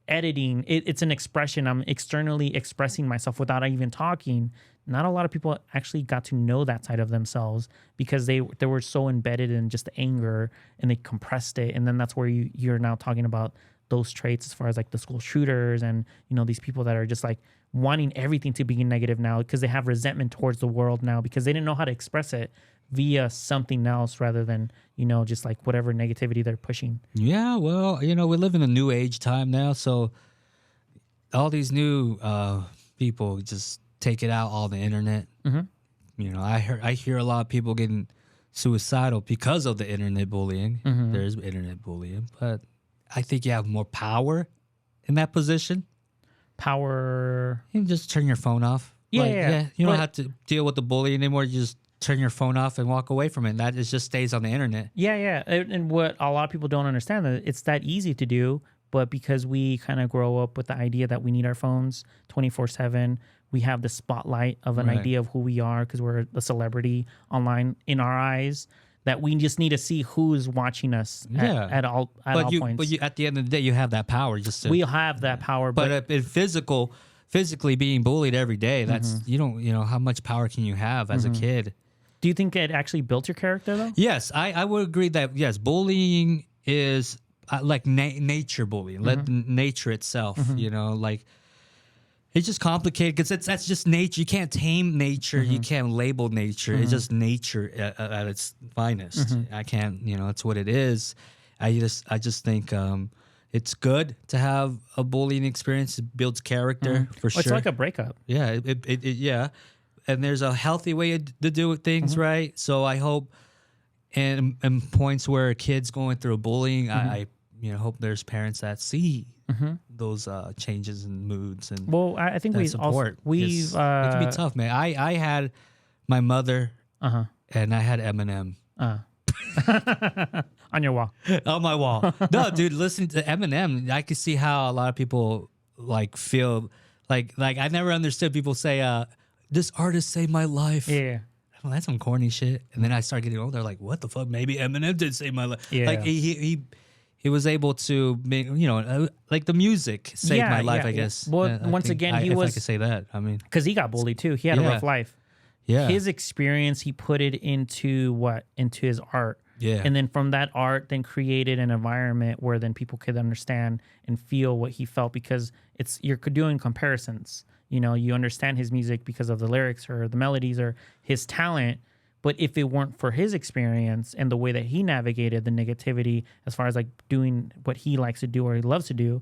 editing. It's an expression. I'm externally expressing myself without even talking. Not a lot of people actually got to know that side of themselves because they were so embedded in just the anger and they compressed it. And then that's where you're now talking about those traits as far as like the school shooters and, you know, these people that are just like wanting everything to be negative now because they have resentment towards the world now because they didn't know how to express it via something else rather than, you know, just like whatever negativity they're pushing. Yeah, well, you know, we live in a new age time now, so all these new people just take it out on the internet. You know, I hear a lot of people getting suicidal because of the internet bullying. There's internet bullying, but I think you have more power in that position. Power. You can just turn your phone off. Yeah. You don't have to deal with the bullying anymore. You just turn your phone off and walk away from it. That it just stays on the internet. Yeah. And what a lot of people don't understand, that it's that easy to do, but because we kind of grow up with the idea that we need our phones 24/7, we have the spotlight of an idea of who we are because we're a celebrity online in our eyes, that we just need to see who's watching us at all points. But you, at the end of the day, you have that power. We have that power. But physically being bullied every day, that's you know how much power can you have as a kid? Do you think it actually built your character though? Yes, I would agree that yes, bullying is like nature bullying, let nature itself. You know, like. It's just complicated because that's just nature. You can't tame nature. You can't label nature. It's just nature at its finest. I can't, you know, it's what it is. I just think it's good to have a bullying experience. It builds character for sure. It's like a breakup. Yeah, yeah. And there's a healthy way to do things, right? So I hope, in points where a kid's going through bullying, I hope there's parents that see those changes in moods and I think it can be tough, man. I had my mother and I had Eminem on your wall. On my wall. No, dude, listening to Eminem, I could see how a lot of people like feel like I never understood people say this artist saved my life. Yeah. Well, that's some corny shit. And then I started getting older, like, what the fuck? Maybe Eminem did save my life. Yeah. Like he was able to make, like the music saved my life, I guess. Well, once again, he was, if I could say that. I mean, because he got bullied too. He had a rough life. yeah. His experience, he put it into his art. Yeah. And then from that art, then created an environment where then people could understand and feel what he felt, because you're doing comparisons. You understand his music because of the lyrics or the melodies or his talent. But if it weren't for his experience and the way that he navigated the negativity, as far as like doing what he likes to do or he loves to do,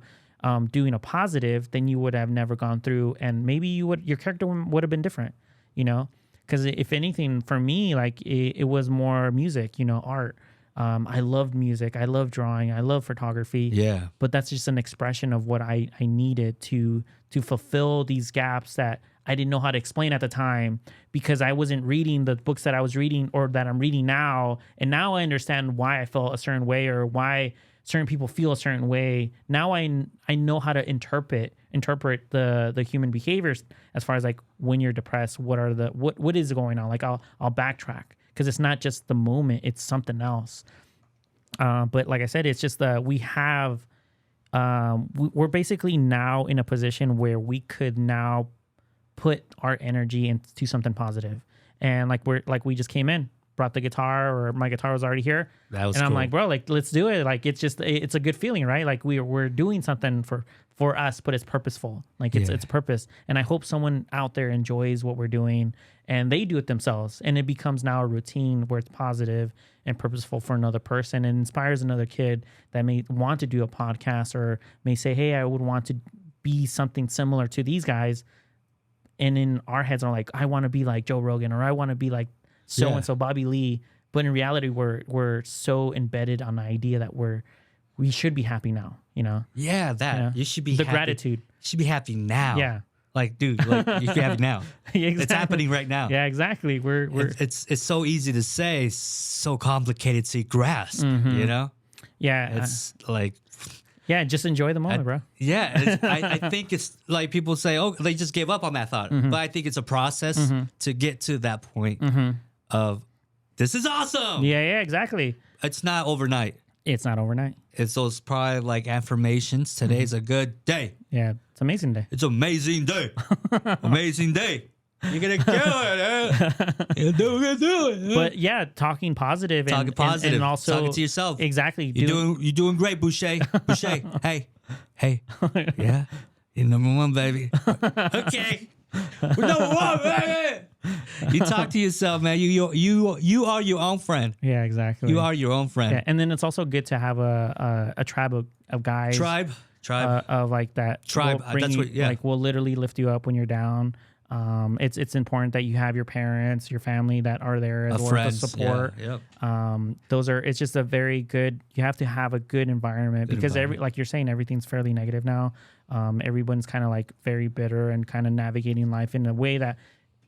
doing a positive, then you would have never gone through, and maybe your character would have been different, Because if anything, for me, like it was more music, art. I loved music. I love drawing. I love photography. Yeah. But that's just an expression of what I needed to fulfill these gaps that I didn't know how to explain at the time, because I wasn't reading the books that I was reading or that I'm reading now. And now I understand why I felt a certain way or why certain people feel a certain way. Now I know how to interpret the human behaviors, as far as like when you're depressed, what is going on? Like I'll backtrack, because it's not just the moment, it's something else. But like I said, it's just we're basically now in a position where we could now put our energy into something positive. And we just came in, brought the guitar, or my guitar was already here. That was and I'm cool. like, bro, like let's do it. Like it's a good feeling, right? Like we're doing something for us, but it's purposeful. Like it's purpose. And I hope someone out there enjoys what we're doing and they do it themselves. And it becomes now a routine where it's positive and purposeful for another person, and inspires another kid that may want to do a podcast or may say, hey, I would want to be something similar to these guys. And in our heads are like, I want to be like Joe Rogan, or I want to be like so-and-so Bobby Lee. But in reality, we're so embedded on the idea that we should be happy now, Yeah, you should be the happy. gratitude. You should be happy now. Yeah. Like, dude, you should be happy now. Exactly. It's happening right now. Yeah, exactly. It's so easy to say, so complicated to grasp, Yeah. It's like... Yeah, just enjoy the moment, bro. Yeah, I think it's like people say, oh, they just gave up on that thought. But I think it's a process to get to that point of, this is awesome. Yeah, exactly. It's not overnight. It's not overnight. It's those probably like affirmations. Today's a good day. Yeah, it's an amazing day. It's an amazing day. Amazing day. You're going to kill it. You're going to do it. But yeah, talking positive. And also talking to yourself. Exactly. You're doing great, Boucher. Boucher, hey. Yeah. You're number one, baby. Okay. We're number one, baby. You talk to yourself, man. You are your own friend. Yeah, exactly. You are your own friend. Yeah, and then it's also good to have a tribe of guys. Tribe. Of like that. Tribe. That's what. Yeah. Like will literally lift you up when you're down. It's important that you have your parents, your family that are there as well friends, to support. Yeah, yep. It's just a very good, you have to have a good environment, because like you're saying, everything's fairly negative now. Everyone's kind of like very bitter and kind of navigating life in a way that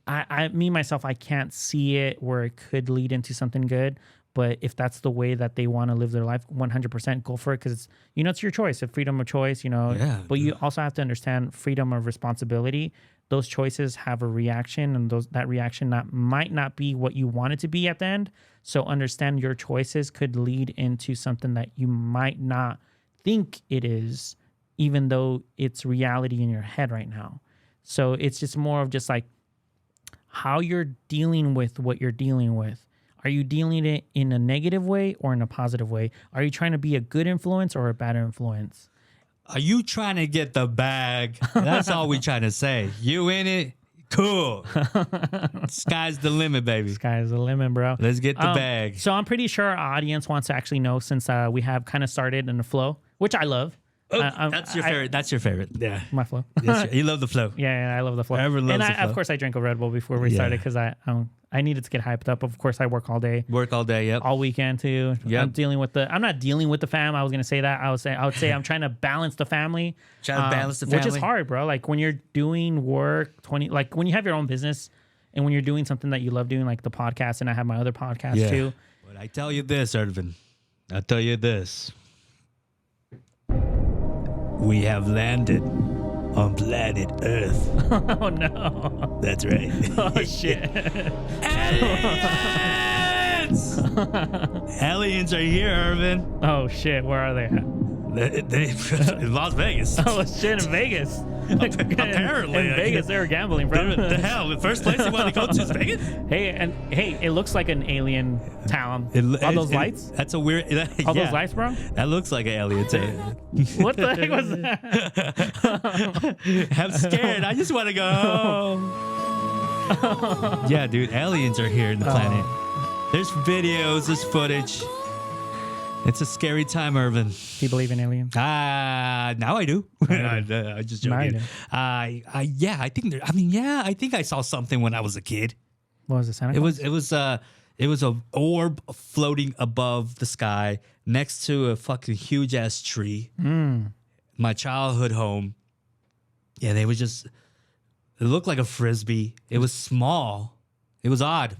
myself, I can't see it where it could lead into something good. But if that's the way that they want to live their life, 100% go for it, because it's your choice, a freedom of choice, Yeah, but you also have to understand freedom of responsibility. Those choices have a reaction, and that reaction might not be what you want it to be at the end. So understand your choices could lead into something that you might not think it is, even though it's reality in your head right now. So it's just more of just like how you're dealing with what you're dealing with. Are you dealing it in a negative way or in a positive way? Are you trying to be a good influence or a bad influence? Are you trying to get the bag? That's all we trying to say. You in it? Cool. Sky's the limit, baby. Sky's the limit, bro. Let's get the bag. So I'm pretty sure our audience wants to actually know, since we have kind of started in the flow, which I love. That's your favorite. That's your favorite. Yeah. My flow. You love the flow. Yeah, I love the flow. Everyone loves the flow. Of course, I drank a Red Bull before we started, because I needed to get hyped up. Of course, I work all day. Work all day, yep. All weekend too. Yep. I'm not dealing with the fam. I was gonna say that. I would say I'm trying to balance the family. Trying to balance the family. Which is hard, bro. Like when you're doing work, like when you have your own business, and when you're doing something that you love doing, like the podcast, and I have my other podcast too. But I tell you this, Ervin. I tell you this. We have landed. on planet Earth. Oh no. That's right. Oh shit. Aliens! Aliens are here, Irvin. Oh shit. Where are they at? They in Las Vegas. Oh shit, in Vegas. Apparently, in Vegas, they were gambling, bro. The hell, the first place they want to go to is Vegas. Hey, it looks like an alien town. All those lights. That's a weird. All those lights, bro. That looks like an alien town. What the heck was that? I'm scared. I just want to go home. Yeah, dude, aliens are here in the planet. There's videos, there's footage. It's a scary time, Irvin. Do you believe in aliens? Now I do. I just joking. Yeah, I think I think I saw something when I was a kid. What was it, Santa Claus? It was a orb floating above the sky next to a fucking huge ass tree. My childhood home. Yeah, they were just. It looked like a frisbee. It was small. It was odd.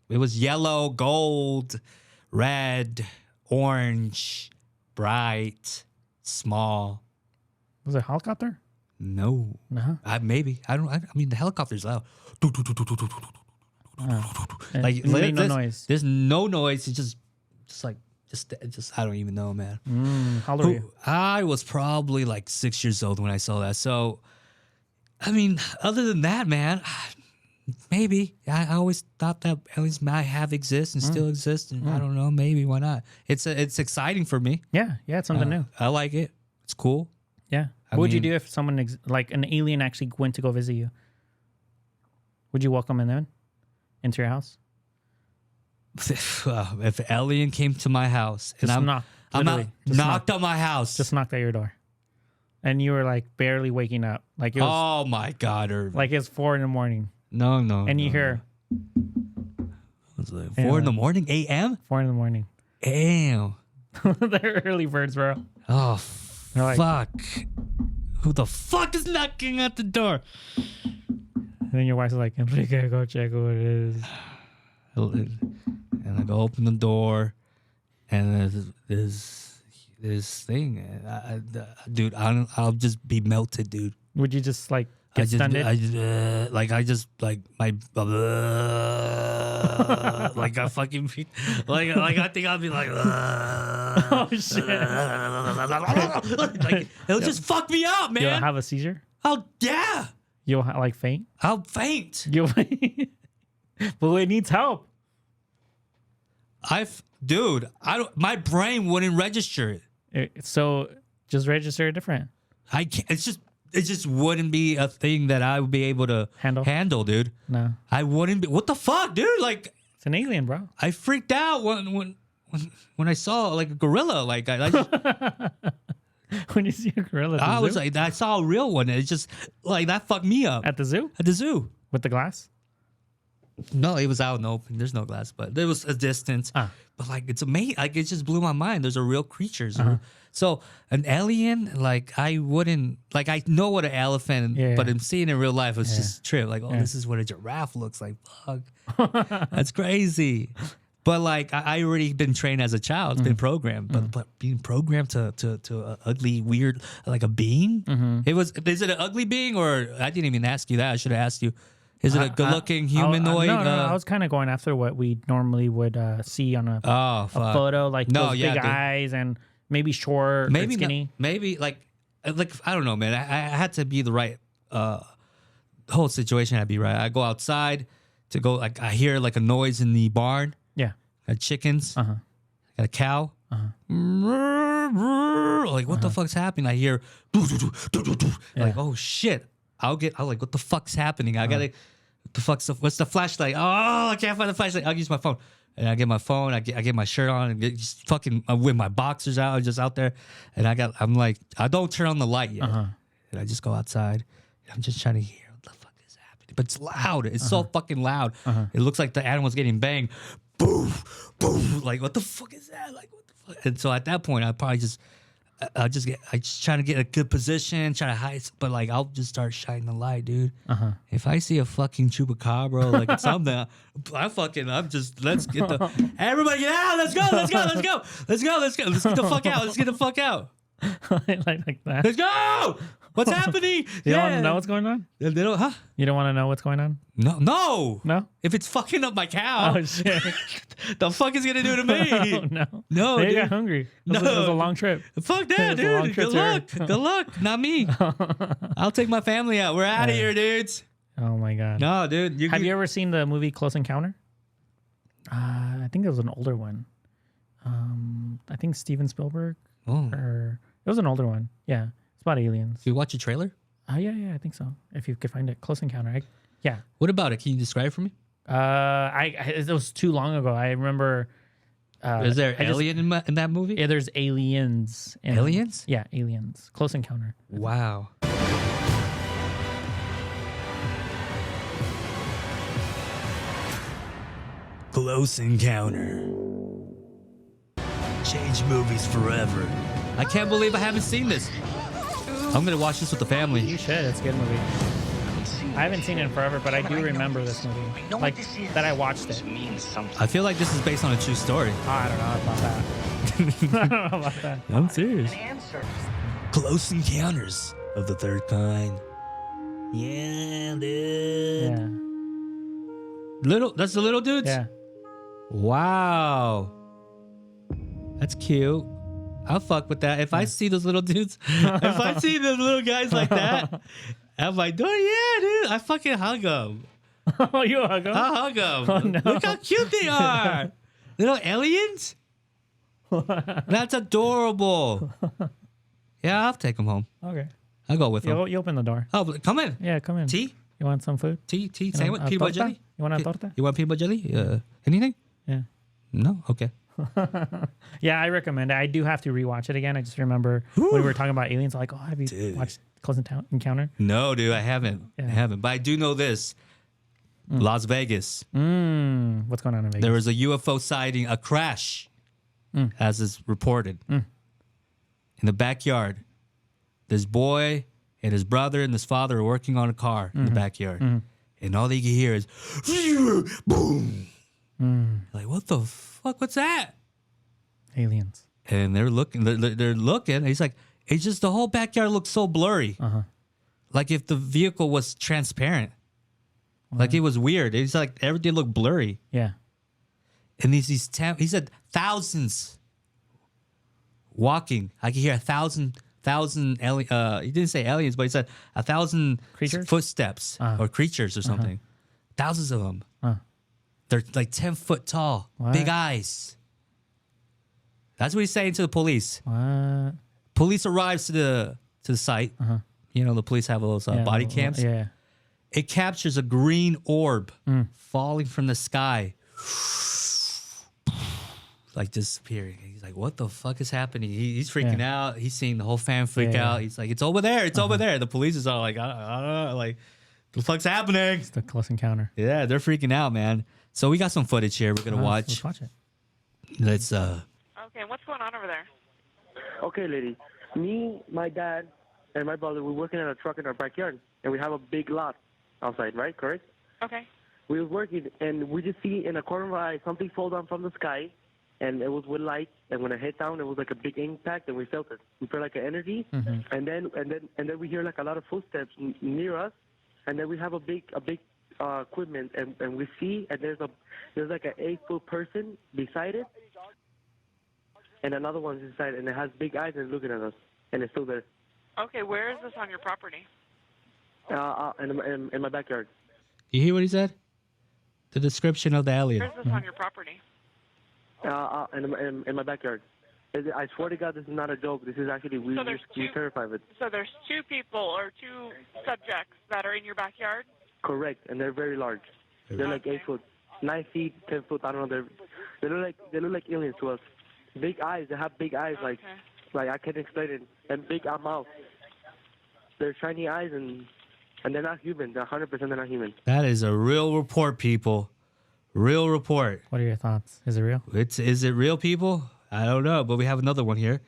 It was yellow, gold, red, orange, bright, small. Was it a helicopter? No. No. Maybe. I mean, the helicopter's loud. Like no noise. There's no noise. It's just I don't even know, man. How old were you? I was probably like 6 years old when I saw that. So, I mean, other than that, man, maybe. I always thought that aliens might have exist and still exist, and I don't know. Maybe, why not? It's exciting for me. Yeah, it's something new. I like it. It's cool. Yeah. What would you do if someone like an alien actually went to go visit you? Would you welcome them into your house? If an alien came to my house and Just knocked on my house, just knocked at your door, and you were like barely waking up, like it was, oh my God, Irvin. like it's 4 a.m. No, and you hear it's like 4 a.m. a.m. 4 a.m. Damn. They're early birds, bro. Oh like- fuck! Who the fuck is knocking at the door? And then your wife's like, Enrique, go check what it is. And I go open the door, and there's this thing, dude. I'll just be melted, dude. Would you just like get stunned? like my like I fucking like I think I'll be like Oh shit! like it'll just fuck me up, man. You'll have a seizure. Oh yeah, You'll like faint. I'll faint. You'll faint. But it needs help. Dude, my brain wouldn't register it. So just register it different. I can't. It just wouldn't be a thing that I would be able to handle, dude. No, I wouldn't be. What the fuck, dude? Like, it's an alien, bro. I freaked out when I saw like a gorilla. Like I just, when you see a gorilla, I was like, I saw a real one. It's just like that fucked me up at the zoo. At the zoo with the glass. No, it was out in the open. There's no glass, but there was a distance. But like, it's amazing. Like, it just blew my mind. Those are real creatures. So an alien, like I wouldn't, like I know what an elephant, but I'm seeing it in real life. It's just trip. Like, this is what a giraffe looks like. Fuck, that's crazy. But like, I already been trained as a child. It's been programmed. But being programmed to a ugly, weird, like a being. Is it an ugly being, or I didn't even ask you that. I should have asked you. Is it a good-looking humanoid? No, I was kind of going after what we normally would see on a photo, like those big eyes and maybe short, maybe skinny. Maybe like I don't know, man. I had to be the right. The whole situation had to be right. I go outside to go. Like I hear like a noise in the barn. Yeah, got chickens. Got a cow. Like what the fuck's happening? I hear like oh shit. I'm like, what the fuck's happening? I gotta, what's the flashlight? Oh, I can't find the flashlight. I'll use my phone. And I get my phone, I get my shirt on, and just fucking with my boxers out, just out there. And I'm like, I don't turn on the light yet. And I just go outside. And I'm just trying to hear what the fuck is happening. But it's loud. It's so fucking loud. It looks like the animal's getting banged. Boom, boom. Like, what the fuck is that? Like, what the fuck? And so at that point, I just trying to get a good position, try to hide, but like I'll just start shining the light, dude. If I see a fucking chupacabra, like it's something, I'm just let's get everybody get out, let's get the fuck out, like that. Like that. Let's go. What's happening? You don't want to know what's going on? They don't, huh? You don't want to know what's going on? No, no. No? If it's fucking up my cow, Oh, shit. the fuck is gonna do to me? Oh, no. No, They dude. got hungry. It was a long trip. Fuck that, It was a long dude. trip Good to luck. Good luck. Not me. I'll take my family out. We're out of here, dudes. Oh, my God. No, dude. Have you ever seen the movie Close Encounter? I think it was an older one. I think Steven Spielberg. Oh. Or it was an older one. Yeah. It's about aliens. Did you watch a trailer? Yeah, I think so. If you could find it. Close Encounter. Yeah. What about it? Can you describe it for me? It was too long ago. I remember. Is there alien in that movie? Yeah, there's aliens. Aliens? Yeah, aliens. Close Encounter. Wow. Close Encounter. Change movies forever. I can't believe I haven't seen this. I'm gonna watch this with the family. You should. It's a good movie. I haven't seen it in forever, but I do remember this movie. Like that, I watched it. I feel like this is based on a true story. Oh, I don't know about that. I don't know about that. I'm serious. Close Encounters of the Third Kind. Yeah, dude. Yeah. That's the little dudes? Yeah. Wow. That's cute. I'll fuck with that. If I see those little dudes, if I see those little guys like that, I'm like, oh yeah, dude. I fucking hug them. Oh, you hug him? I hug them. Oh, no. Look how cute they are. Little aliens? That's adorable. Yeah, I'll take them home. Okay. I'll go with them. You open the door. Oh, come in. Yeah, come in. Tea? You want some food? Tea? You Sandwich? want a Peanut butter torta? jelly? You want a torta? You want peanut butter jelly? Anything? Yeah. No? Okay. Yeah, I recommend it. I do have to rewatch it again. I just remember when we were talking about aliens, I'm like, oh, have you watched Close Encounter? No, dude, I haven't. Yeah. I haven't. But I do know this. Las Vegas. What's going on in Vegas? There was a UFO sighting, a crash, as is reported. In the backyard, this boy and his brother and his father are working on a car in the backyard. And all they can hear is, boom. Like, what the fuck? What's that? Aliens. And they're looking. They're looking. And he's like, it's just the whole backyard looks so blurry. Like if the vehicle was transparent. Like it was weird. It's like everything looked blurry. Yeah. And he said thousands walking. I could hear 1,000 he didn't say aliens, but he said 1,000 Creatures? footsteps or creatures or something. Thousands of them. They're like 10 foot tall, big eyes. That's what he's saying to the police. What? Police arrives to the site. You know, the police have those body cams. Yeah. It captures a green orb falling from the sky, like disappearing. He's like, "What the fuck is happening?" He's freaking out. He's seeing the whole fam freak out. He's like, "It's over there! It's over there!" The police is all like, "I don't know, like, the fuck's happening?" It's the Close Encounter. Yeah, they're freaking out, man. So we got some footage here. We're gonna watch. Let's watch it. Let's Okay, what's going on over there? Okay, lady. Me, my dad, and my brother, we're working on a truck in our backyard, and we have a big lot outside, right? Correct? Okay. We were working, and we just see in a corner of our eye something fall down from the sky, and it was with light. And when it hit down, it was like a big impact, and we felt it. We felt like an energy, and then we hear like a lot of footsteps near us, and then we have a big equipment, and we see, and there's like an 8-foot person beside it, and another one's inside, and it has big eyes and it's looking at us, and it's still there. Okay, where is this on your property? In my backyard. you hear what he said? The description of the alien. Where is this on your property? In my backyard. I swear to God, this is not a joke. This is actually we're terrified of it. So there's two people or two subjects that are in your backyard? Correct, and they're very large. They're like 8 foot, 9 feet, 10 foot. I don't know. They look like aliens to us. Big eyes. They have big eyes, like I can't explain it. And big mouth. They're shiny eyes, and they're not human. They're 100% they're not human. That is a real report, people. Real report. What are your thoughts? Is it real? Is it real, people? I don't know, but we have another one here.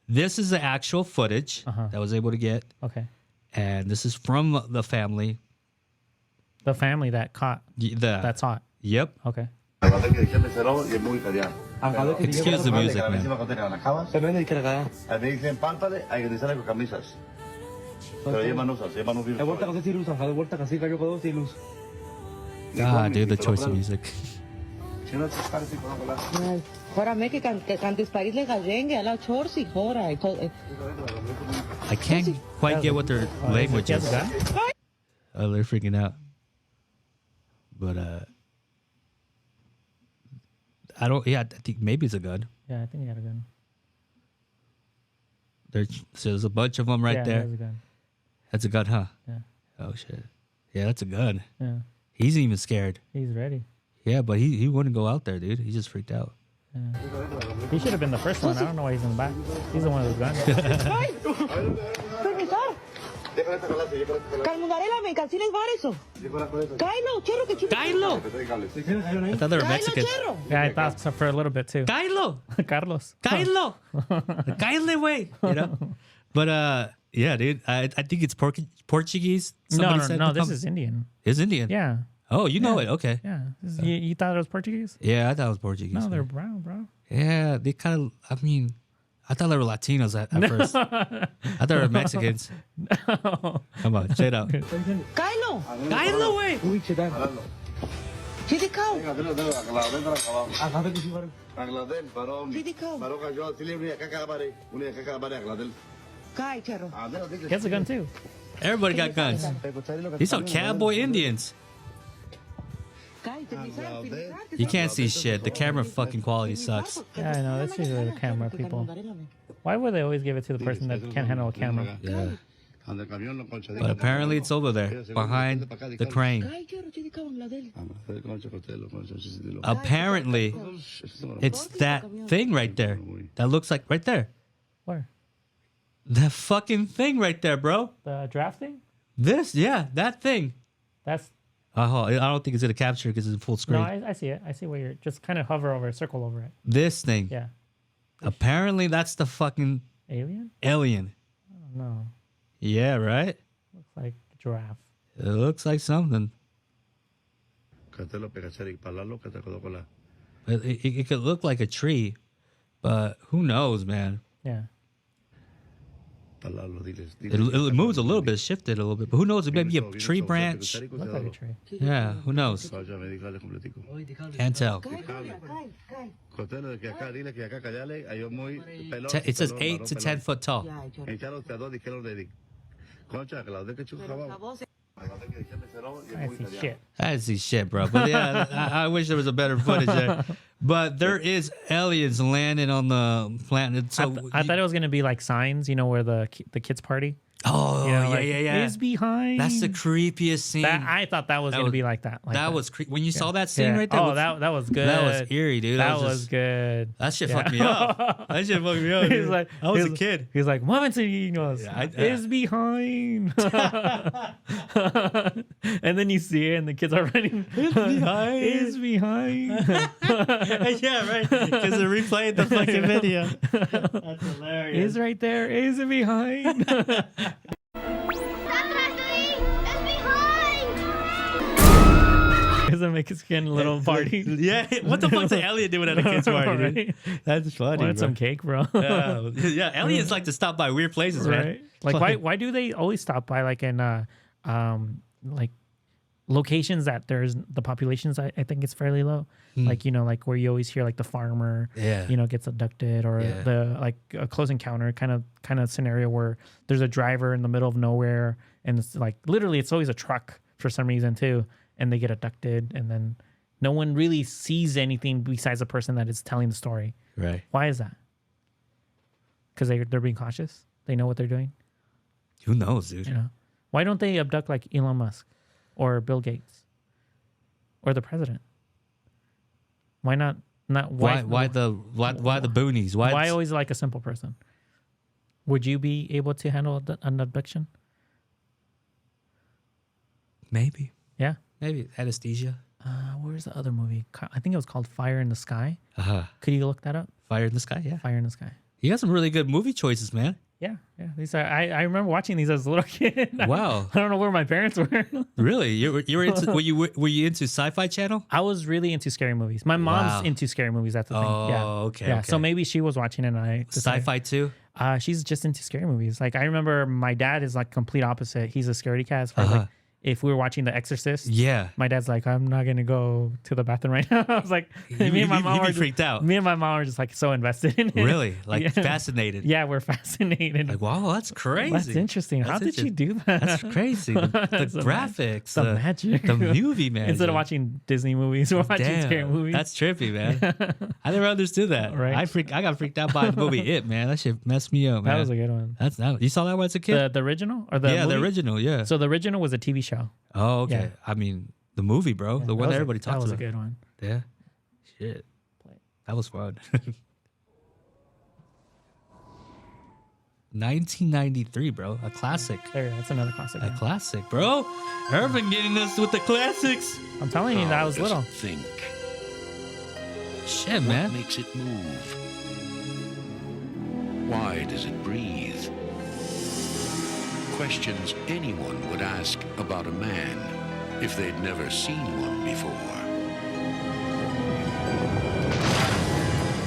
This is the actual footage that I was able to get, Okay. and this is from the family. The family that caught that saw it. Yep. Okay. Excuse the music, man. Pero lleva no usa, lleva no vive. De vuelta kasi si Luz, de vuelta kasi kayo ko si Luz. God, dude, the choice of music. Hora me que cantes Paris le gajengue a la chorsi, hora. I can't quite get what their language is. Oh, they're freaking out. But I don't. Yeah, I think maybe it's a gun. Yeah, I think he had a gun. So there's a bunch of them right yeah, there. He has a gun. That's a gun, huh? Yeah. Oh shit. Yeah, that's a gun. Yeah. He's even scared. He's ready. Yeah, but he wouldn't go out there, dude. He just freaked out. Yeah. He should have been the first one. I don't know why he's in the back. He's the one with the gun. Calmundarela, me calcines eso. Kylo, chero que chulo. Kylo! I thought they were Mexicans. Yeah, I thought so for a little bit too. Kylo! Carlos. Kylo! Kylo way! You know? But yeah, dude. I think it's Portuguese. Somebody said No. This is Indian. It's Indian. Yeah. Oh, you know it. Okay. Yeah. You thought it was Portuguese? Yeah, I thought it was Portuguese. No, man. they're brown, bro. Yeah, they kind of. I mean, I thought they were Latinos at first. I thought they were Mexicans. Come on, straight up. Kylo, Kylo way! Uy, chetan. chidi cow. Agade que si var. Agladel, varón. Chidi cow. Varón cayó, si libre, acá acabare. Una acá acabare, Agladel. Kai, chero. He has a gun too. Everybody got guns. These are cowboy Indians. Kai, te pisar. You can't see shit. The camera fucking quality sucks. Yeah, I know. That's usually the camera people. Why would they always give it to the person that can't handle a camera? Yeah. But apparently it's over there, behind the crane. Kai, chero, chidi cow, Angladel. Apparently, it's that thing right there. That looks like right there. Where? That fucking thing right there, bro. The drafting? This, yeah, that thing. That's I don't think it's gonna capture because it's full screen. no. I see it. I see where you're just kind of hover over it, circle over it. This thing. Yeah. Apparently, that's the fucking Alien? alien. No. Yeah, right. Looks like a giraffe. It looks like something. But it could look like a tree, but who knows, man? Yeah. It moves a little bit, shifted a little bit, but who knows? It may be a tree branch. Looks like a tree. Yeah, who knows? Can't tell. It says 8 to 10 foot tall. I see shit. I see shit, bro. But yeah, I wish there was a better footage there. But there is aliens landing on the planet. So I thought it was gonna be like Signs, where the kids party. oh You know, yeah, like, yeah. Is behind. That's the creepiest scene. I thought that was gonna be like that. that was when you saw that scene right there. Oh, that was good. that was eerie, dude. That was just- good. That shit fucked me up. That shit fucked me up. He's Dude. like, I was a kid. He's like, Momentinos is behind. And then you see it, and the kids are running. It's behind. Is behind. Yeah, right. Because they're replaying the fucking video. That's hilarious. Is right there. Is behind. Doesn't make his skin a little party. Yeah, what the fuck's an alien doing at a kid's party, dude? Right? That's funny, Wanted bro. some cake, bro. Yeah, aliens like to stop by weird places, man. Right? Like, why do they always stop by like in like locations that there's the populations? I think it's fairly low. Like like where you always hear like the farmer, Yeah. gets abducted, or Yeah. the like a close encounter kind of scenario where there's a driver in the middle of nowhere, and it's like literally it's always a truck for some reason too, and they get abducted, and then no one really sees anything besides the person that is telling the story. Right. Why is that? Because they're being cautious. They know what they're doing. Who knows, dude? Why don't they abduct like Elon Musk or Bill Gates or the president? Why not? Why the boonies? Why always like a simple person? Would you be able to handle an abduction? Maybe. Yeah. Maybe anesthesia. Where's the other movie? I think it was called Fire in the Sky. Could you look that up? Fire in the Sky. Yeah. Fire in the Sky. You got some really good movie choices, man. Yeah. These are. I remember watching these as a little kid. Wow. I don't know where my parents were. Really? You were into? were you into Sci-Fi Channel? I was really into scary movies. My mom's Wow. into scary movies. That's the thing. Yeah. Oh, okay. Yeah. okay. So maybe she was watching it and I decided- Sci-Fi too. She's just into scary movies. Like I remember my dad is like complete opposite. He's a scaredy cat as far as like if we were watching The Exorcist. Yeah. My dad's like, I'm not gonna go to the bathroom right now. I was like, me and my mom He'd be are freaked out. Me and my mom are just like so invested in it. Really? Like Yeah. fascinated. Yeah, we're fascinated. Like, wow, that's crazy. That's interesting. How did she do that? That's crazy. The It's the graphics, the magic. the movie magic. Instead of watching Disney movies, we're watching scary movies. That's trippy, man. I never understood that. Right. I got freaked out by the movie It, man. That shit messed me up, man. That was a good one. You saw that when I was a kid? The original or the the movie? original, yeah. So the original was a TV show. Oh, okay. Yeah. I mean, the movie, bro. The one that everybody talks about. That was about. a good one. Yeah. Shit. That was fun. 1993, bro. A classic. There, that's another classic. A yeah. classic, bro. Irvin getting us with the classics. I'm telling you, that I was How does little. it think? Shit, What man. makes it move? Why does it breathe? Questions anyone would ask about a man if they'd never seen one before.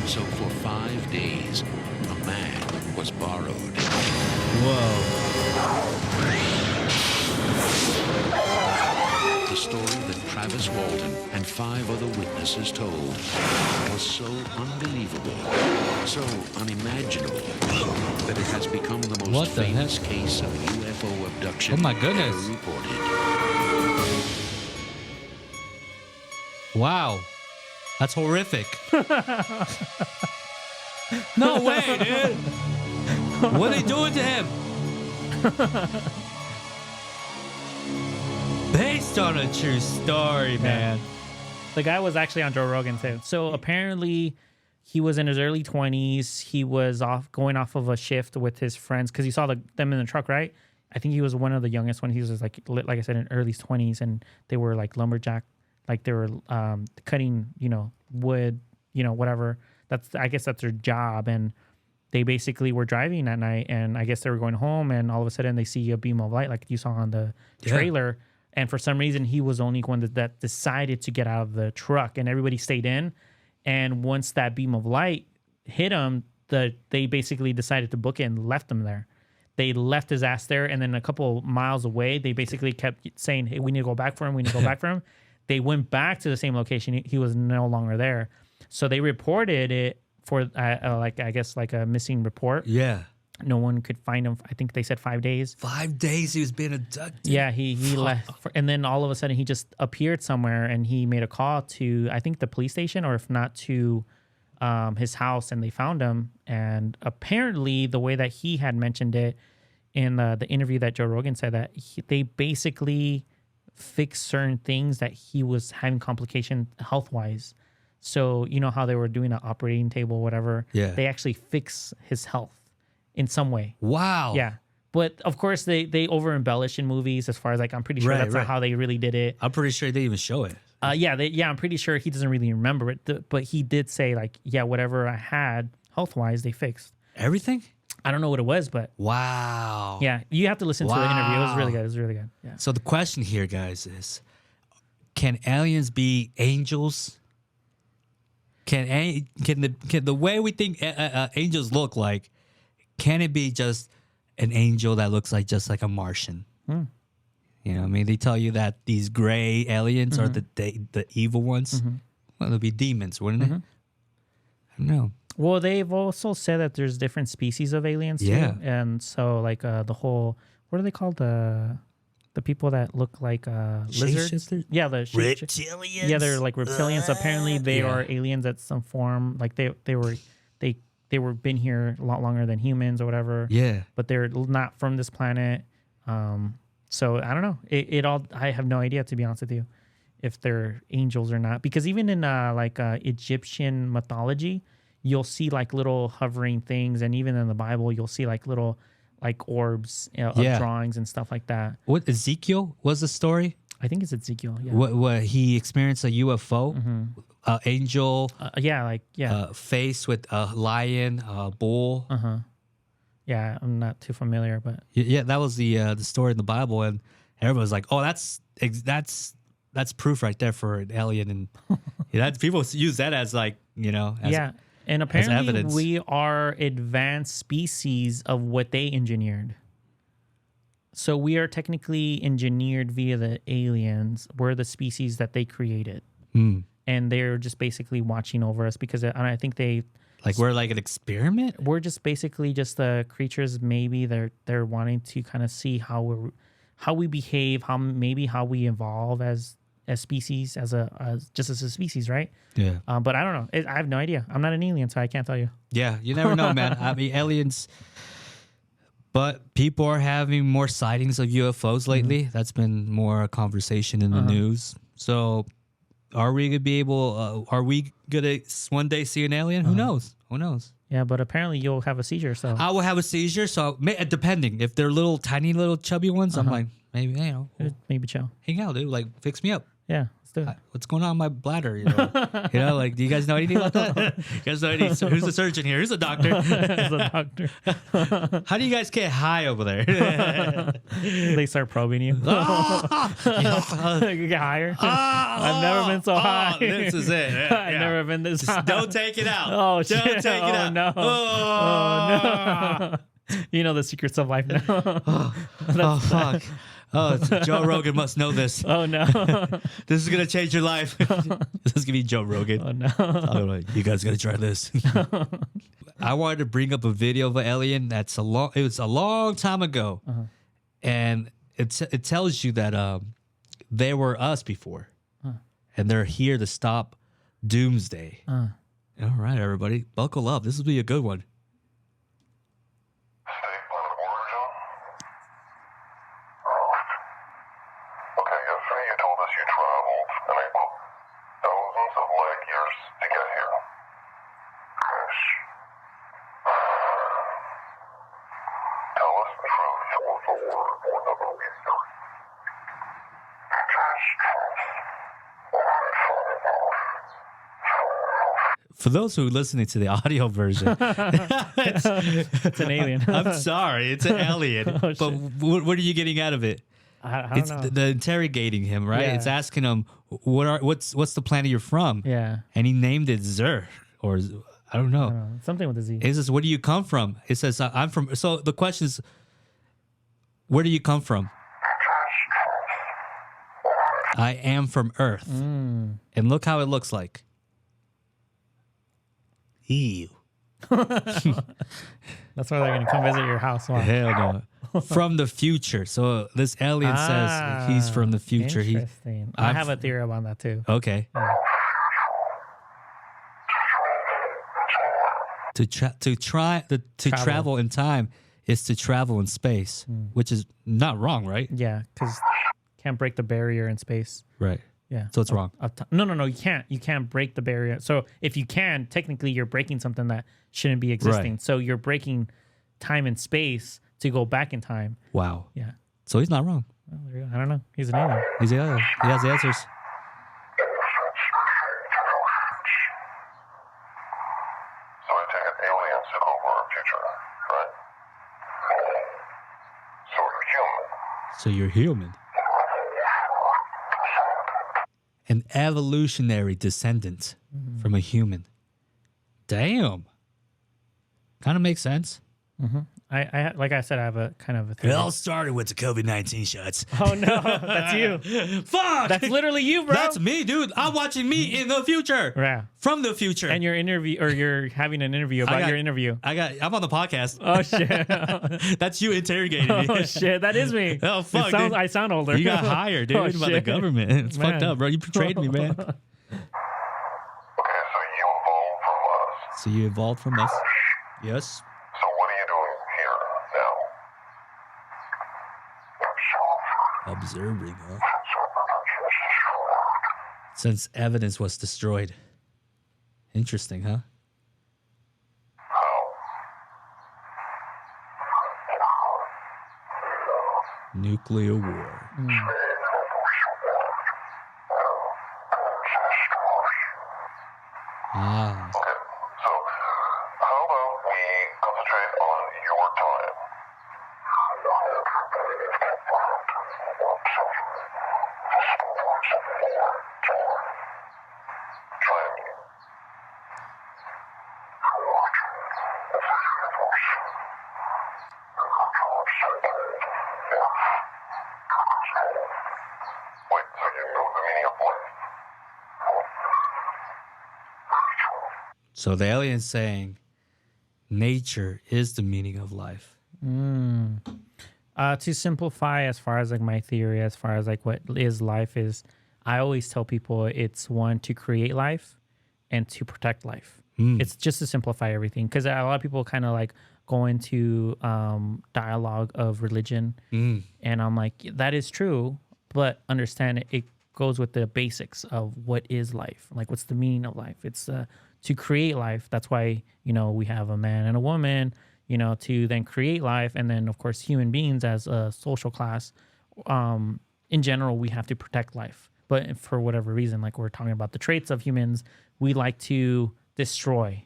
So for 5 days, a man was borrowed. Whoa. The story that Travis Walton and 5 other witnesses told was so unbelievable, so unimaginable, that it has become the What most the famous case of UFO abduction Oh my goodness. ever reported. Wow. That's horrific. No way, dude. What are they doing to him? Based on a true story, man. The guy was actually on Joe Rogan too. So apparently, he was in his early 20s. He was going off of a shift with his friends because he saw them in the truck, right? I think he was one of the youngest one. He was like I said, in early 20s, and they were like lumberjack, like they were cutting, wood, whatever. I guess that's their job, and they basically were driving at night, and I guess they were going home, and all of a sudden they see a beam of light, like you saw on the trailer. And for some reason, he was the only one that decided to get out of the truck, and everybody stayed in. And once that beam of light hit him, they basically decided to book it and left him there. They left his ass there, and then a couple miles away, they basically kept saying, "Hey, we need to go back for him. We need to go back for him." They went back to the same location. He was no longer there, so they reported it for I guess a missing report. Yeah. No one could find him. I think they said 5 days. 5 days he was being abducted. Yeah, he left, and then all of a sudden he just appeared somewhere, and he made a call to, I think, the police station, or if not, to his house, and they found him. And apparently, the way that he had mentioned it in the interview that Joe Rogan said, that they basically fixed certain things that he was having complication health wise. So you know how they were doing an operating table, whatever. Yeah. They actually fix his health in some way. Wow. Yeah. But of course they over embellish in movies, as far as I'm pretty sure that's not how they really did it. I'm pretty sure they didn't even show it. I'm pretty sure he doesn't really remember it. But he did say whatever I had health wise, they fixed Everything? I don't know what it was, but Wow. yeah, you have to listen to the interview. It was really good. It was really good. Yeah. So the question here, guys, is can aliens be angels? Can the way we think angels look like, can it be just an angel that looks just like a Martian? You know what I mean? They tell you that these gray aliens are the evil ones. Well, they'll be demons, wouldn't it? I don't know. Well, they've also said that there's different species of aliens too. Yeah. And so the whole, what are they called? The people that look like lizards? Shapeshifters? Yeah, the Reptilians? Yeah, they're like reptilians. Apparently they are aliens at some form. Like they were been here a lot longer than humans or whatever. Yeah. But they're not from this planet. So I don't know. It all, I have no idea, to be honest with you, if they're angels or not. Because even in Egyptian mythology, you'll see little hovering things, and even in the Bible, you'll see little orbs of drawings and stuff like that. What Ezekiel was the story? I think it's Ezekiel. Yeah. What he experienced a UFO, angel, face with a lion, a bull. Yeah, I'm not too familiar, but Yeah, that was the story in the Bible, and everyone was like, "Oh, that's proof right there for an alien." And that's people use that as And as apparently evidence. we are advanced species of what they engineered. So we are technically engineered via the aliens. We're the species that they created. And they're just basically watching over us because I think Like we're like an experiment? we're just basically just the creatures. Maybe they're wanting to kind of see how we behave, how we evolve as species, as a species, right? Yeah. But I don't know. I have no idea. I'm not an alien, so I can't tell you. Yeah, you never know, man. I mean, aliens. But people are having more sightings of UFOs lately. That's been more a conversation in the news. So, are we gonna be able? Are we gonna one day see an alien? Who knows? Who knows? Yeah, but apparently you'll have a seizure. So I will have a seizure. So, depending if they're little, tiny, little chubby ones, I'm like, maybe maybe chill. hang out, dude. Like, fix me up. Yeah, let's do it. What's going on in my bladder? Like, do you guys know anything about that? You guys know who's the surgeon here? Who's the doctor? As a doctor, How do you guys get high over there? they start probing you. You get higher. I've never been so high. This is it. Yeah, I've never been this high. Don't take it out. Oh, Don't shit. take it out. No. Oh, no. You know the secrets of life now. oh fuck. Oh, Joe Rogan must know this. Oh no. This is gonna change your life. This is gonna be Joe Rogan. Oh no. I'm like, you guys gotta try this. I wanted to bring up a video of an alien it was a long time ago, and it tells you that they were us before, and they're here to stop doomsday. All right, everybody, buckle up. This will be a good one. Okay, yesterday you told us you traveled, and I quote, thousands of light years to get here. Yes. Tell us the truth, or the word, or never leave here. It is truth. For those who are listening to the audio version, It's an alien. I'm sorry, it's an alien. Oh, but what are you getting out of it? I don't It's know. the interrogating him, right? Yeah. It's asking him what's the planet you're from? Yeah. And he named it Zer, or I don't know. Something with a Z. It says, where do you come from? It says, I'm from. So the question is, where do you come from? I am from Earth. And look how it looks like. Ew. That's why they're gonna come visit your house. Wow. Hell no. From the future. So this alien says he's from the future. Interesting. I have a theory about that too. Okay. To travel in time is to travel in space, which is not wrong, right? Yeah, because can't break the barrier in space. Right. Yeah. So it's wrong. No. You can't. You can't break the barrier. So if you can, technically, you're breaking something that shouldn't be existing. Right. So you're breaking time and space to go back in time. Wow. Yeah. So he's not wrong. Well, there you go. I don't know. He's an alien. He has the answers. So I take it aliens took over our future, right? So you're human. So you're human. An evolutionary descendant from a human. Damn. Kind of makes sense. I like I said, I have a kind of a It theory. all started with the COVID-19 shots. Oh no, that's you. Fuck! That's literally you, bro. That's me, dude. I'm watching me in the future. Yeah. From the future. And you're having an interview about your interview. I'm on the podcast. Oh shit. That's you interrogating me. Oh shit, that is me. Oh, fuck, dude. I sound older. You got hired, dude, Oh, by the shit. government. It's Man. fucked up, bro. You betrayed me, man. Okay, so you evolved from us. So you evolved from us. Yes. So what are you doing here now? Observing, huh? Since evidence was destroyed. Interesting, huh? Nuclear war. Ah. So how about we concentrate on your time? Try me. So the alien's saying nature is the meaning of life. To simplify, as far as like my theory, as far as like what is life is, I always tell people it's one, to create life and to protect life. It's just to simplify everything, because a lot of people kind of like go into dialogue of religion, and I'm like, that is true, but understand it goes with the basics of what is life, like what's the meaning of life. It's to create life. That's why, you know, we have a man and a woman, you know, to then create life. And then of course human beings as a social class, in general, we have to protect life. But for whatever reason, like we're talking about the traits of humans, we like to destroy.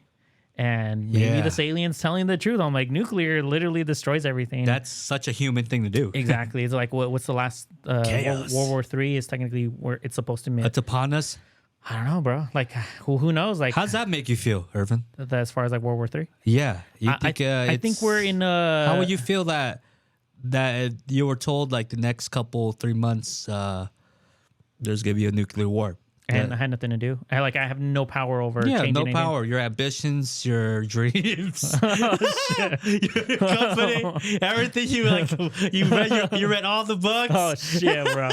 And maybe this alien's telling the truth. I'm like, nuclear literally destroys everything. That's such a human thing to do. Exactly. It's like, what's the last Chaos. World War III is technically where it's supposed to mean. It's upon us. I don't know, bro. Like, who knows? Like, How does that make you feel, Irvin? as far as like World War III? Yeah, you think? I think we're in. How would you feel that you were told like the next 3 months there's gonna be a nuclear war? And I had nothing to do. I have no power over. changing no anything. power. Your ambitions, your dreams, your company, everything. You read all the books. Oh shit, bro!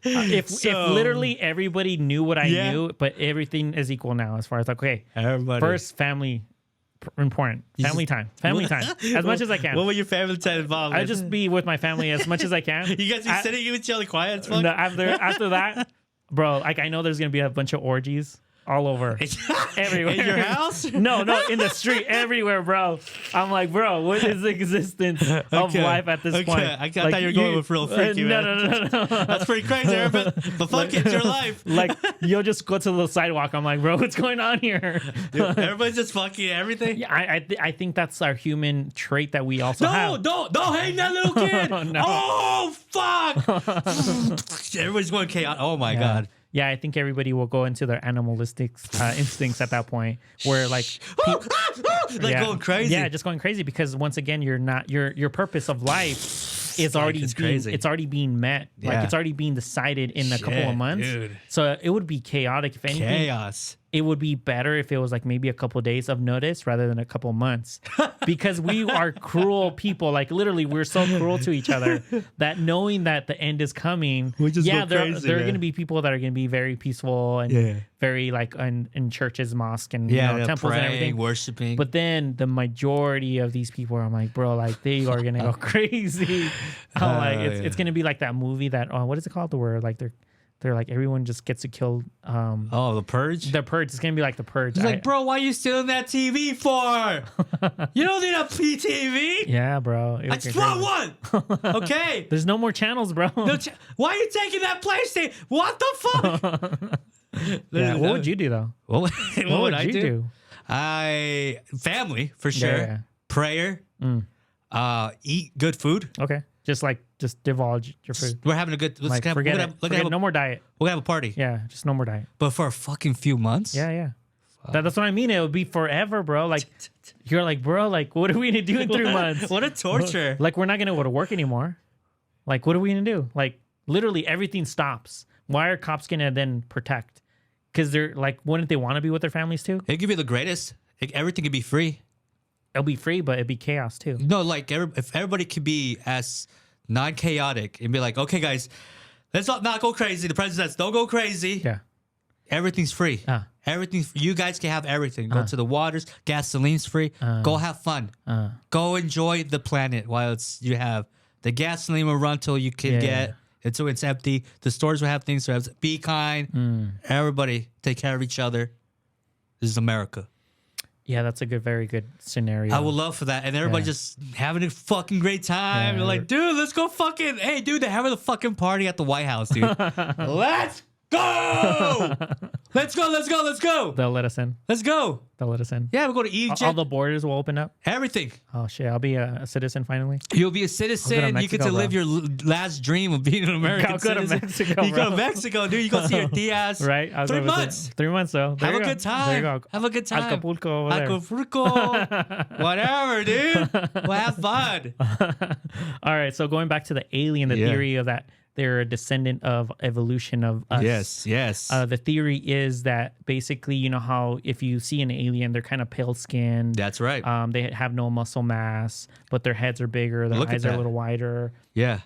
If literally everybody knew what I knew, but everything is equal now as far as like, okay, everybody first family important, family time, as much as I can. What would your family time involved? I just be with my family as much as I can. You guys be sitting with each other quiet as fuck? No, after that, bro, like I know there's gonna be a bunch of orgies all over, everywhere. In your house? No, in the street, everywhere, bro. I'm like, bro, what is the existence of life at this point? I thought you were going with real freaky, man. No. That's pretty crazy, Irvin. But fuck it, it's your life. Like, you'll just go to the sidewalk. I'm like, bro, what's going on here? Dude, everybody's just fucking everything. Yeah, I think that's our human trait that we also have. Don't hate that little kid. No. Oh, fuck. Everybody's going chaos. Oh, my God. Yeah, I think everybody will go into their animalistic instincts at that point, where like going crazy. Yeah, just going crazy, because once again, you're not your purpose of life is already crazy. It's already being met. Like it's already being decided in a couple of months. Dude. So it would be chaotic if anything. Chaos. It would be better if it was like maybe a couple of days of notice rather than a couple of months, because we are cruel people. Like literally, we're so cruel to each other that knowing that the end is coming, We just go there crazy, are man. going to be people that are going to be very peaceful and very like in churches, mosques, and temples praying, and everything, worshiping. But then the majority of these people, I'm like, bro, like they are going to go crazy. I'm like, it's going to be like that movie that what is it called? Where like they're like everyone just gets to kill. The Purge? The Purge. It's gonna be like the Purge. He's like, bro, why are you stealing that TV for? You don't need a PTV. Yeah, bro. I just want one. Okay. There's no more channels, bro. Why are you taking that PlayStation? What the fuck? Yeah, what would you do though? What would I you do? Family for sure. Yeah. Prayer. Eat good food. Okay. Just divulge your food. We're having a good. Like, forget it. Forget no more diet. We're gonna have a party. Yeah, just no more diet. But for a fucking few months. Yeah. That's what I mean. It would be forever, bro. Like you're like, bro, like what are we gonna do in 3 months? What a torture. Like we're not gonna go to work anymore. Like what are we gonna do? Like literally everything stops. Why are cops gonna then protect? Because they're like, wouldn't they want to be with their families too? It could be the greatest. Everything could be free. It'll be free, but it'd be chaos too. No, like if everybody could be as non-chaotic and be like, okay, guys, let's not go crazy. The president says, don't go crazy. Yeah. Everything's free. Everything. You guys can have everything. Go to the waters. Gasoline's free. Go have fun. Go enjoy the planet while you have the gasoline will run till you can get until it's empty. The stores will have things. So be kind. Everybody take care of each other. This is America. Yeah, that's a very good scenario. I would love for that. And everybody just having a fucking great time. They're like, dude, let's go fucking... Hey, dude, they're having a fucking party at the White House, dude. Let's go! Let's go! They'll let us in. Let's go. They'll let us in. Yeah, we'll go to Egypt. All the borders will open up. Everything. Oh, shit. I'll be a citizen finally. You'll be a citizen. You get to live your last dream of being an American citizen. Go to Mexico, You go to Mexico, dude. You go see your tias. Right? 3 months. 3 months, though. Have a good time. There you go. Have a good time. Acapulco. Whatever, dude. We'll have fun. All right. So going back to the alien, the theory of that they're a descendant of evolution of us. Yes. The theory is that basically, you know how if you see an alien, they're kind of pale skinned. That's right. They have no muscle mass, but their heads are bigger, their Look at eyes are a that. little wider. Yeah.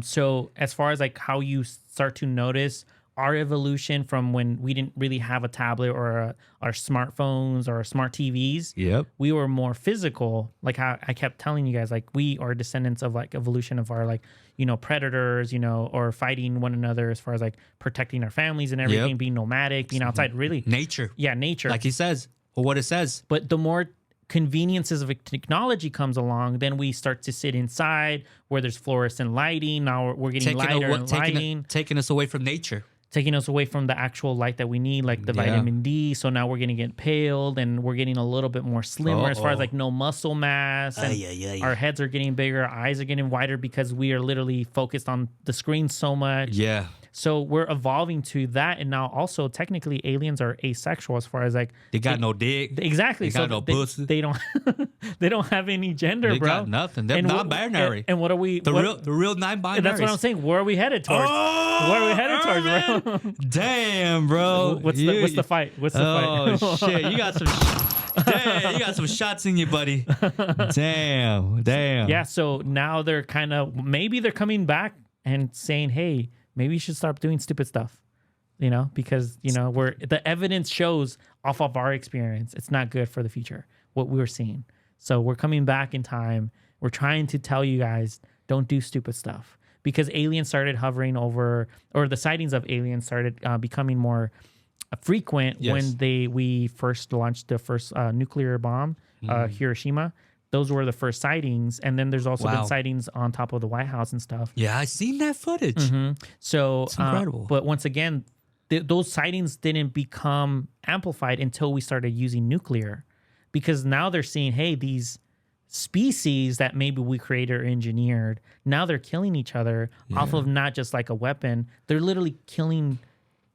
So as far as like how you start to notice our evolution from when we didn't really have a tablet or our smartphones or our smart TVs, Yep. we were more physical. Like how I kept telling you guys, like we are descendants of like evolution of our like, you know, predators, you know, or fighting one another as far as like protecting our families and everything, Yep. being nomadic, being outside, really. Nature. Yeah, nature. Like he says, or what it says. But the more conveniences of technology comes along, then we start to sit inside where there's fluorescent lighting. Now we're getting lighter and lighting, taking us away from nature. taking us away from the actual light that we need, like the vitamin D. So now we're going to get paled and we're getting a little bit more slimmer as far as like no muscle mass. And our heads are getting bigger, our eyes are getting wider because we are literally focused on the screen so much. Yeah. So we're evolving to that, and now also technically aliens are asexual as far as like They got no dick. exactly. They got no pussy. They don't they don't have any gender, They bro. got nothing. They're And non-binary. And what are we? The real non-binary. That's what I'm saying. Where are we headed towards? Oh, Where are we headed towards, bro? Damn, bro. What's the fight? What's the Oh fight? shit! You got some. Damn, you got some shots in you, buddy. Damn. Yeah. So now they're kind of maybe they're coming back and saying, hey, maybe you should stop doing stupid stuff, you know, because, you know, the evidence shows off of our experience, it's not good for the future, what we were seeing. So we're coming back in time. We're trying to tell you guys, don't do stupid stuff because aliens started hovering over, or the sightings of aliens started becoming more frequent when we first launched the first nuclear bomb, Hiroshima. Those were the first sightings, and then there's also been sightings on top of the White House and stuff. Yeah, I seen that footage. So it's incredible. But once again, those sightings didn't become amplified until we started using nuclear, because now they're seeing, hey, these species that maybe we created or engineered, now they're killing each other off of not just like a weapon. They're literally killing,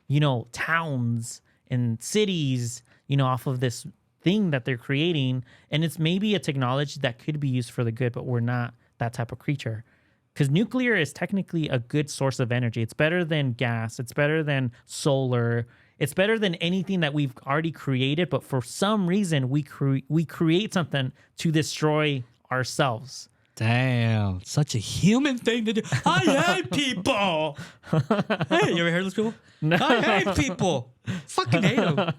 you know, towns and cities, you know, off of this thing that they're creating. And it's maybe a technology that could be used for the good, but we're not that type of creature. Because nuclear is technically a good source of energy. It's better than gas. It's better than solar. It's better than anything that we've already created. But for some reason, we create something to destroy ourselves. Damn, such a human thing to do. I hate people. Hey, you ever heard of those people? No. I hate people. Fucking hate them.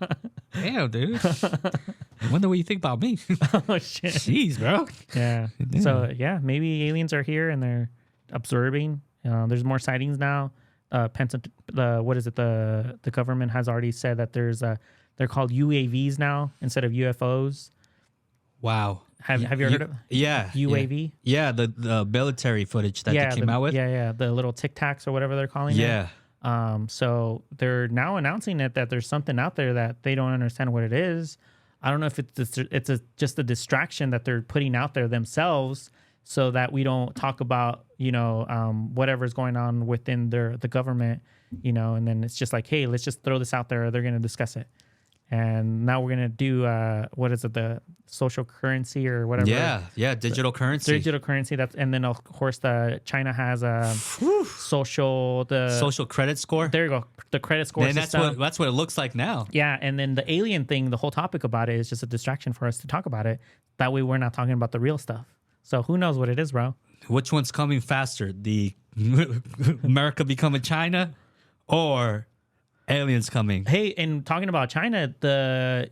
Damn, dude. I wonder what you think about me. Oh, shit. Jeez, bro. Yeah. So, yeah, maybe aliens are here and they're observing. There's more sightings now. What is it? The government has already said that they're called UAVs now instead of UFOs. Wow. Have you heard of UAV? Yeah, the military footage that they came out with. Yeah, the little Tic Tacs or whatever they're calling it. Yeah. So they're now announcing it that there's something out there that they don't understand what it is. I don't know if it's just a distraction that they're putting out there themselves so that we don't talk about, you know, whatever's going on within the government, you know, and then it's just like, hey, let's just throw this out there. They're going to discuss it. And now we're going to do, what is it, the social currency or whatever? Yeah, digital currency. Digital currency. And then, of course, China has a social credit score. There you go. The credit score And system. that's what it looks like now. Yeah, and then the alien thing, the whole topic about it is just a distraction for us to talk about it. That way we're not talking about the real stuff. So who knows what it is, bro? Which one's coming faster? The America becoming China or aliens coming? Hey, and talking about China,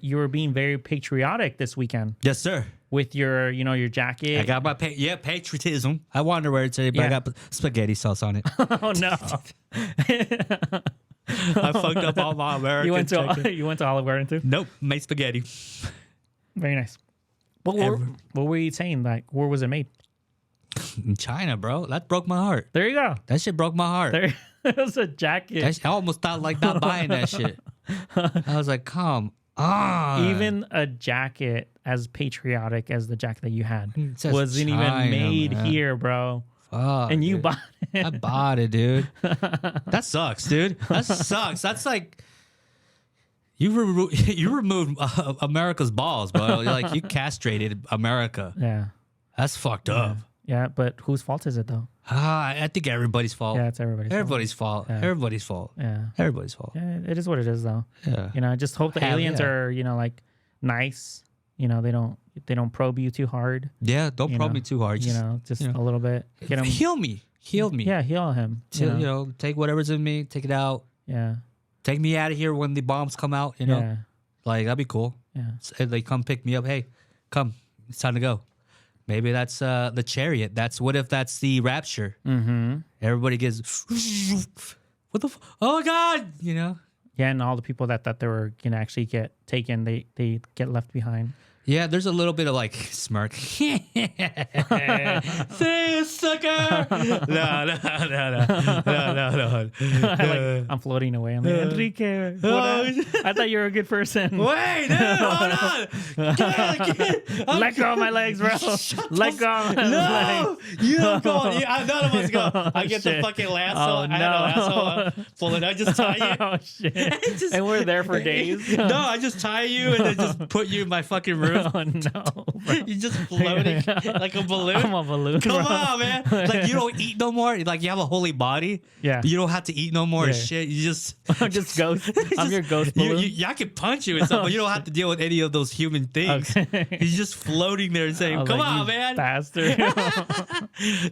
you were being very patriotic this weekend. Yes, sir. With your jacket. I got my patriotism. I wanted to wear it today, but I got spaghetti sauce on it. Oh no! I fucked up all my American. You went to Olive Garden too? Nope, made spaghetti. Very nice. What were you saying? Like, where was it made? In China, bro. That broke my heart. There you go. That shit broke my heart. It was a jacket. I almost thought like not buying that shit. I was like, come on. Even a jacket as patriotic as the jacket that you had wasn't China, even made man. here, bro. Fuck, and you dude. bought it. I bought it, dude. That sucks, dude. That sucks. That's like you removed America's balls, bro. You castrated America. Yeah. That's fucked up. Yeah, but whose fault is it though? I think everybody's fault. Yeah, it's everybody's fault. Fault. Yeah. Everybody's fault. Yeah. Everybody's fault. Yeah, it is what it is, though. Yeah. You know, I just hope the Hell aliens yeah. are, you know, like nice. You know, they don't probe you too hard. Yeah, don't probe me too hard. You know, just a little bit. Get him. Heal me. Yeah, heal him. You know, take whatever's in me, take it out. Yeah. Take me out of here when the bombs come out, you know? Yeah. Like, that'd be cool. Yeah. So they come pick me up. Hey, come. It's time to go. Maybe that's the chariot. What if that's the rapture? Mm-hmm. Everybody gets, what the oh, God, you know? Yeah, and all the people that thought they were going to actually get taken, they get left behind. Yeah, there's a little bit of like smirk. Say it, sucker. No. Like, I'm floating away. I'm like, Enrique, I thought you were a good person. Wait, no, hold on. Let go of my legs, bro. Let go of my legs. You don't go. None of us go. I get the shit. fucking lasso. Oh, I had a lasso. Pull it. I just tie you. Oh, shit. Just- And we're there for days. No, I just tie you and then just put you in my fucking room. Oh, no. Bro. You're just floating like a balloon. I'm a balloon. Come bro. on, man. Like, you don't eat no more. Like, you have a holy body. Yeah. You don't have to eat no more Yeah. shit. You just... I'm just ghost. I'm your ghost balloon. I can punch you and stuff, but you don't have to deal with any of those human things. Okay. He's just floating there and I saying, was come like, on, you man. Bastard.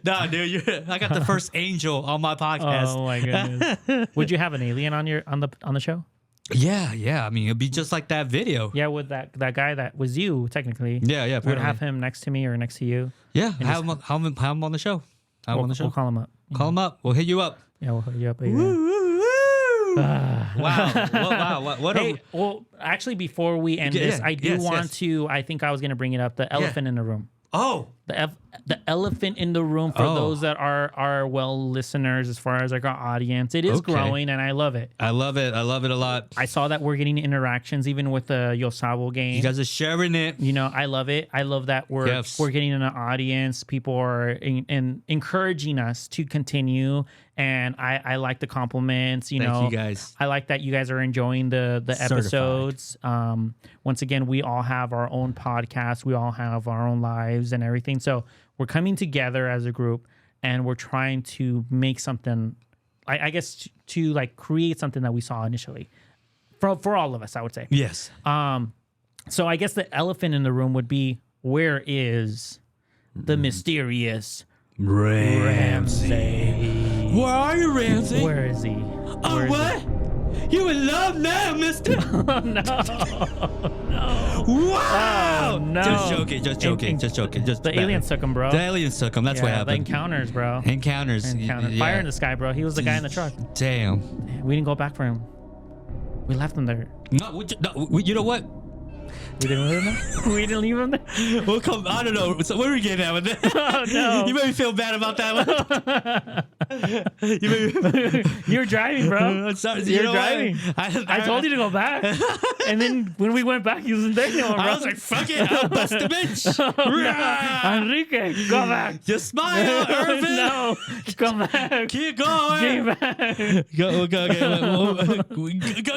Nah, dude, I got the first angel on my podcast. Oh my goodness. Would you have an alien on the show? Yeah. I mean, it'd be just like that video. Yeah, with that guy that was you technically. Yeah. Would apparently. have him next to me or next to you. Yeah, have him on the show. Have him on the show. We'll call him up. Call him up. We'll hit you up. Yeah, we'll hook you up. Wow. What Hey, well, actually, before we end this, I do want to. I think I was going to bring it up. The elephant in the room. Oh. The elephant in the room for those that are well listeners, as far as like our audience, it is growing, and I love it. I love it a lot. I saw that we're getting interactions even with the Yosabo game. You guys are sharing it. You know, I love it. I love that we're getting an audience. People are encouraging us to continue, and I like the compliments. Thank you guys. I like that you guys are enjoying the episodes. Once again, we all have our own podcasts. We all have our own lives and everything. So we're coming together as a group, and we're trying to make something. I guess to like create something that we saw initially, for all of us, I would say. Yes. So I guess the elephant in the room would be, where is the mysterious Ramsey? Where are you, Ramsey? Where is he? Oh, what? You in love now, mister? No. Wow! Oh, no. Just joking. The aliens took him, bro. The aliens took him. That's what The happened. encounters, bro. Encounters. Fire Yeah. in the sky, bro. He was the guy in the truck. Damn. We didn't go back for him. We left him there. No, you know what? We didn't leave him there? We didn't leave him there? We'll come. I don't know. So what are we getting at with that? Oh, no. You made me feel bad about that one. You're driving, bro. Sorry, You're know driving. what? I told you to go back. And then when we went back, he wasn't there anymore, bro. I was like, fuck it. I'll bust the bitch. Enrique, go back. Just smile, Irvin. No, come back. Keep going. Get back.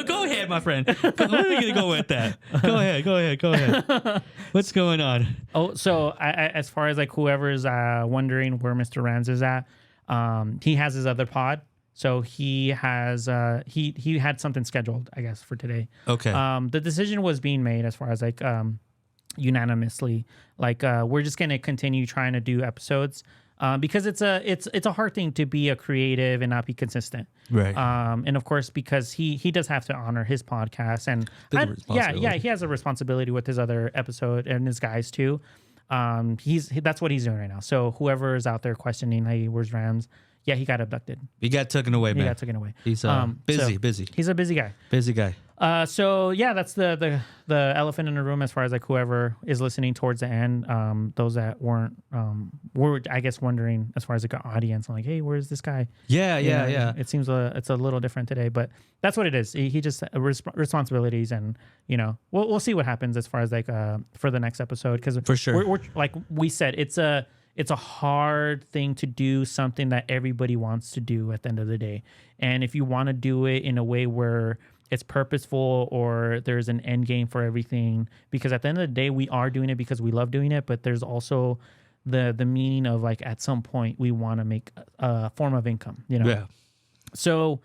Go ahead, my friend. Where are we gonna go with that? Go ahead. What's going on? Oh, so as far as like whoever's wondering where Mr. Rams is at, he has his other pod. So he has he had something scheduled, I guess, for today. Okay. The decision was being made as far as like unanimously, like we're just gonna continue trying to do episodes. Because it's a hard thing to be a creative and not be consistent, Right. And of course, because he does have to honor his podcast, and he has a responsibility with his other episode and his guys too. That's what he's doing right now. So whoever is out there questioning, hey, where's Rams? Yeah, he got abducted. He got taken away, man. He got taken away. He's busy. He's a busy guy. Busy guy. So yeah, that's the elephant in the room as far as like whoever is listening towards the end. Those that weren't were, I guess, wondering as far as like an audience. I'm like, hey, where's this guy? Yeah. It seems it's a little different today, but that's what it is. He just responsibilities, and we'll see what happens as far as like for the next episode, because For sure. we're like we said, it's a hard thing to do, something that everybody wants to do at the end of the day. And if you want to do it in a way where it's purposeful or there's an end game for everything, because at the end of the day, we are doing it because we love doing it, but there's also the meaning of like at some point we want to make a form of income, you know. Yeah. So,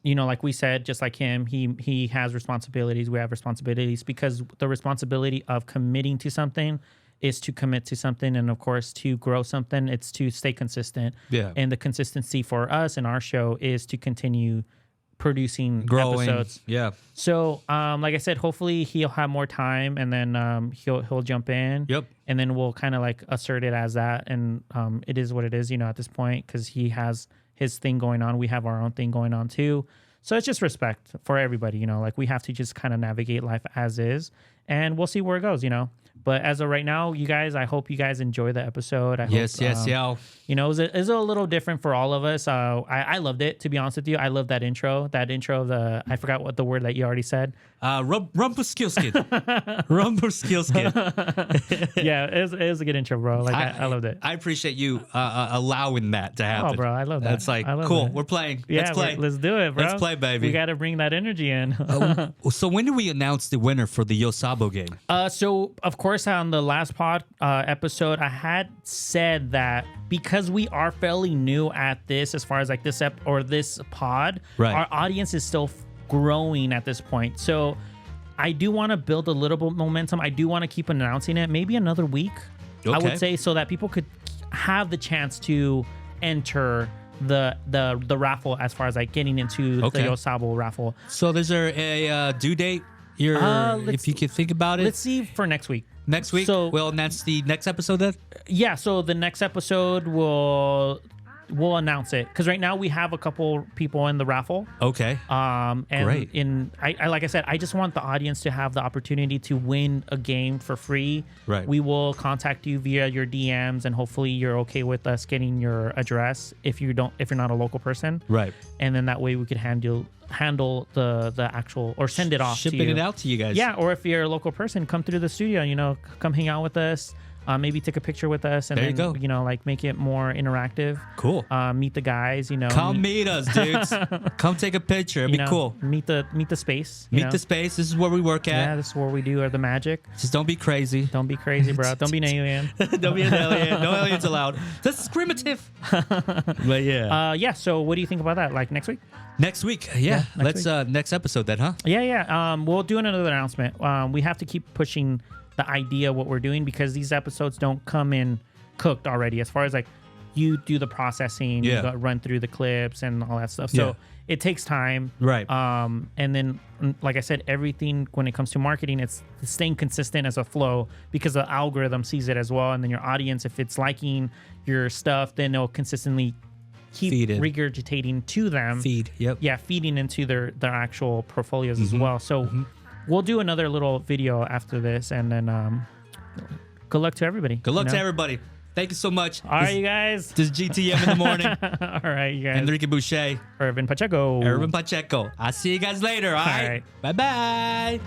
you know, like we said, just like him, he has responsibilities. We have responsibilities, because the responsibility of committing to something is to commit to something, and of course to grow something, it's to stay consistent. Yeah. And the consistency for us in our show is to continue producing Growing. episodes. Yeah. So, like I said, hopefully he'll have more time, and then he'll jump in. Yep. And then we'll kind of like assert it as that, and it is what it is, you know, at this point, because he has his thing going on, we have our own thing going on too. So it's just respect for everybody, you know, like we have to just kind of navigate life as is, and we'll see where it goes, you know. But as of right now, you guys, I hope you guys enjoy the episode. I Yes, hope, yes, yeah. You know, it was a little different for all of us. I loved it, to be honest with you. I love that intro. I forgot what the word that you already said. Rumpelstiltskin. Rumpelstiltskin. Yeah, it was a good intro, bro. Like I loved it. I appreciate you allowing that to happen. Oh, bro, I love that. That's like, I love cool. that. We're playing. Yeah, Let's play. let's do it, bro. Let's play, baby. We got to bring that energy in. So when do we announce the winner for the Yosabo game? So of course, on the last pod episode, I had said that because we are fairly new at this, as far as like this pod, Right. our audience is still growing at this point. So I do want to build a little bit momentum. I do want to keep announcing it, maybe another week. I Okay. would say, so that people could have the chance to enter the raffle, as far as like getting into Okay. the Yosabo raffle. So is there a due date? If you could think about it. Let's see for next week. Next week? So- Well, that's the next episode then? Yeah, so the next episode we'll announce it, because right now we have a couple people in the raffle. Okay. And Great. I like I said, I just want the audience to have the opportunity to win a game for free. Right. We will contact you via your DMs, and hopefully you're okay with us getting your address if you're not a local person. Right. And then that way we could handle the actual, or send it off to Shipping you. it out to you guys. Yeah, or if you're a local person, come through the studio, you know, come hang out with us. Maybe take a picture with us, and There you then, go. you know, like make it more interactive. Cool. Meet the guys, you know. Come meet us, dudes. Come take a picture. It'd you be know, cool. Meet the space. you Meet know. the space. This is where we work at. Yeah, this is where we do the magic. Just don't be crazy. Don't be crazy, bro. Don't be an alien. Don't be an alien. No aliens allowed. That's discriminative. But yeah. Yeah. So what do you think about that? Like next week? Next week. Yeah. next Let's next episode then, huh? Yeah. We'll do another announcement. We have to keep pushing the idea of what we're doing, because these episodes don't come in cooked already. As far as like you do the processing, Yeah. you got run through the clips and all that stuff. So Yeah. it takes time. Right. And then, like I said, everything when it comes to marketing, it's staying consistent as a flow, because the algorithm sees it as well. And then your audience, if it's liking your stuff, then they'll consistently keep Feed it. regurgitating to them. Feed. Yep. Yeah, feeding into their actual portfolios as well. So we'll do another little video after this, and then good luck to everybody. Good luck you to know? everybody. Thank you so much. All right, you guys. This is GTM in the morning. All right, you guys. Enrique Boucher. Irvin Pacheco. Irvin Pacheco. I'll see you guys later. All right. right. Bye-bye.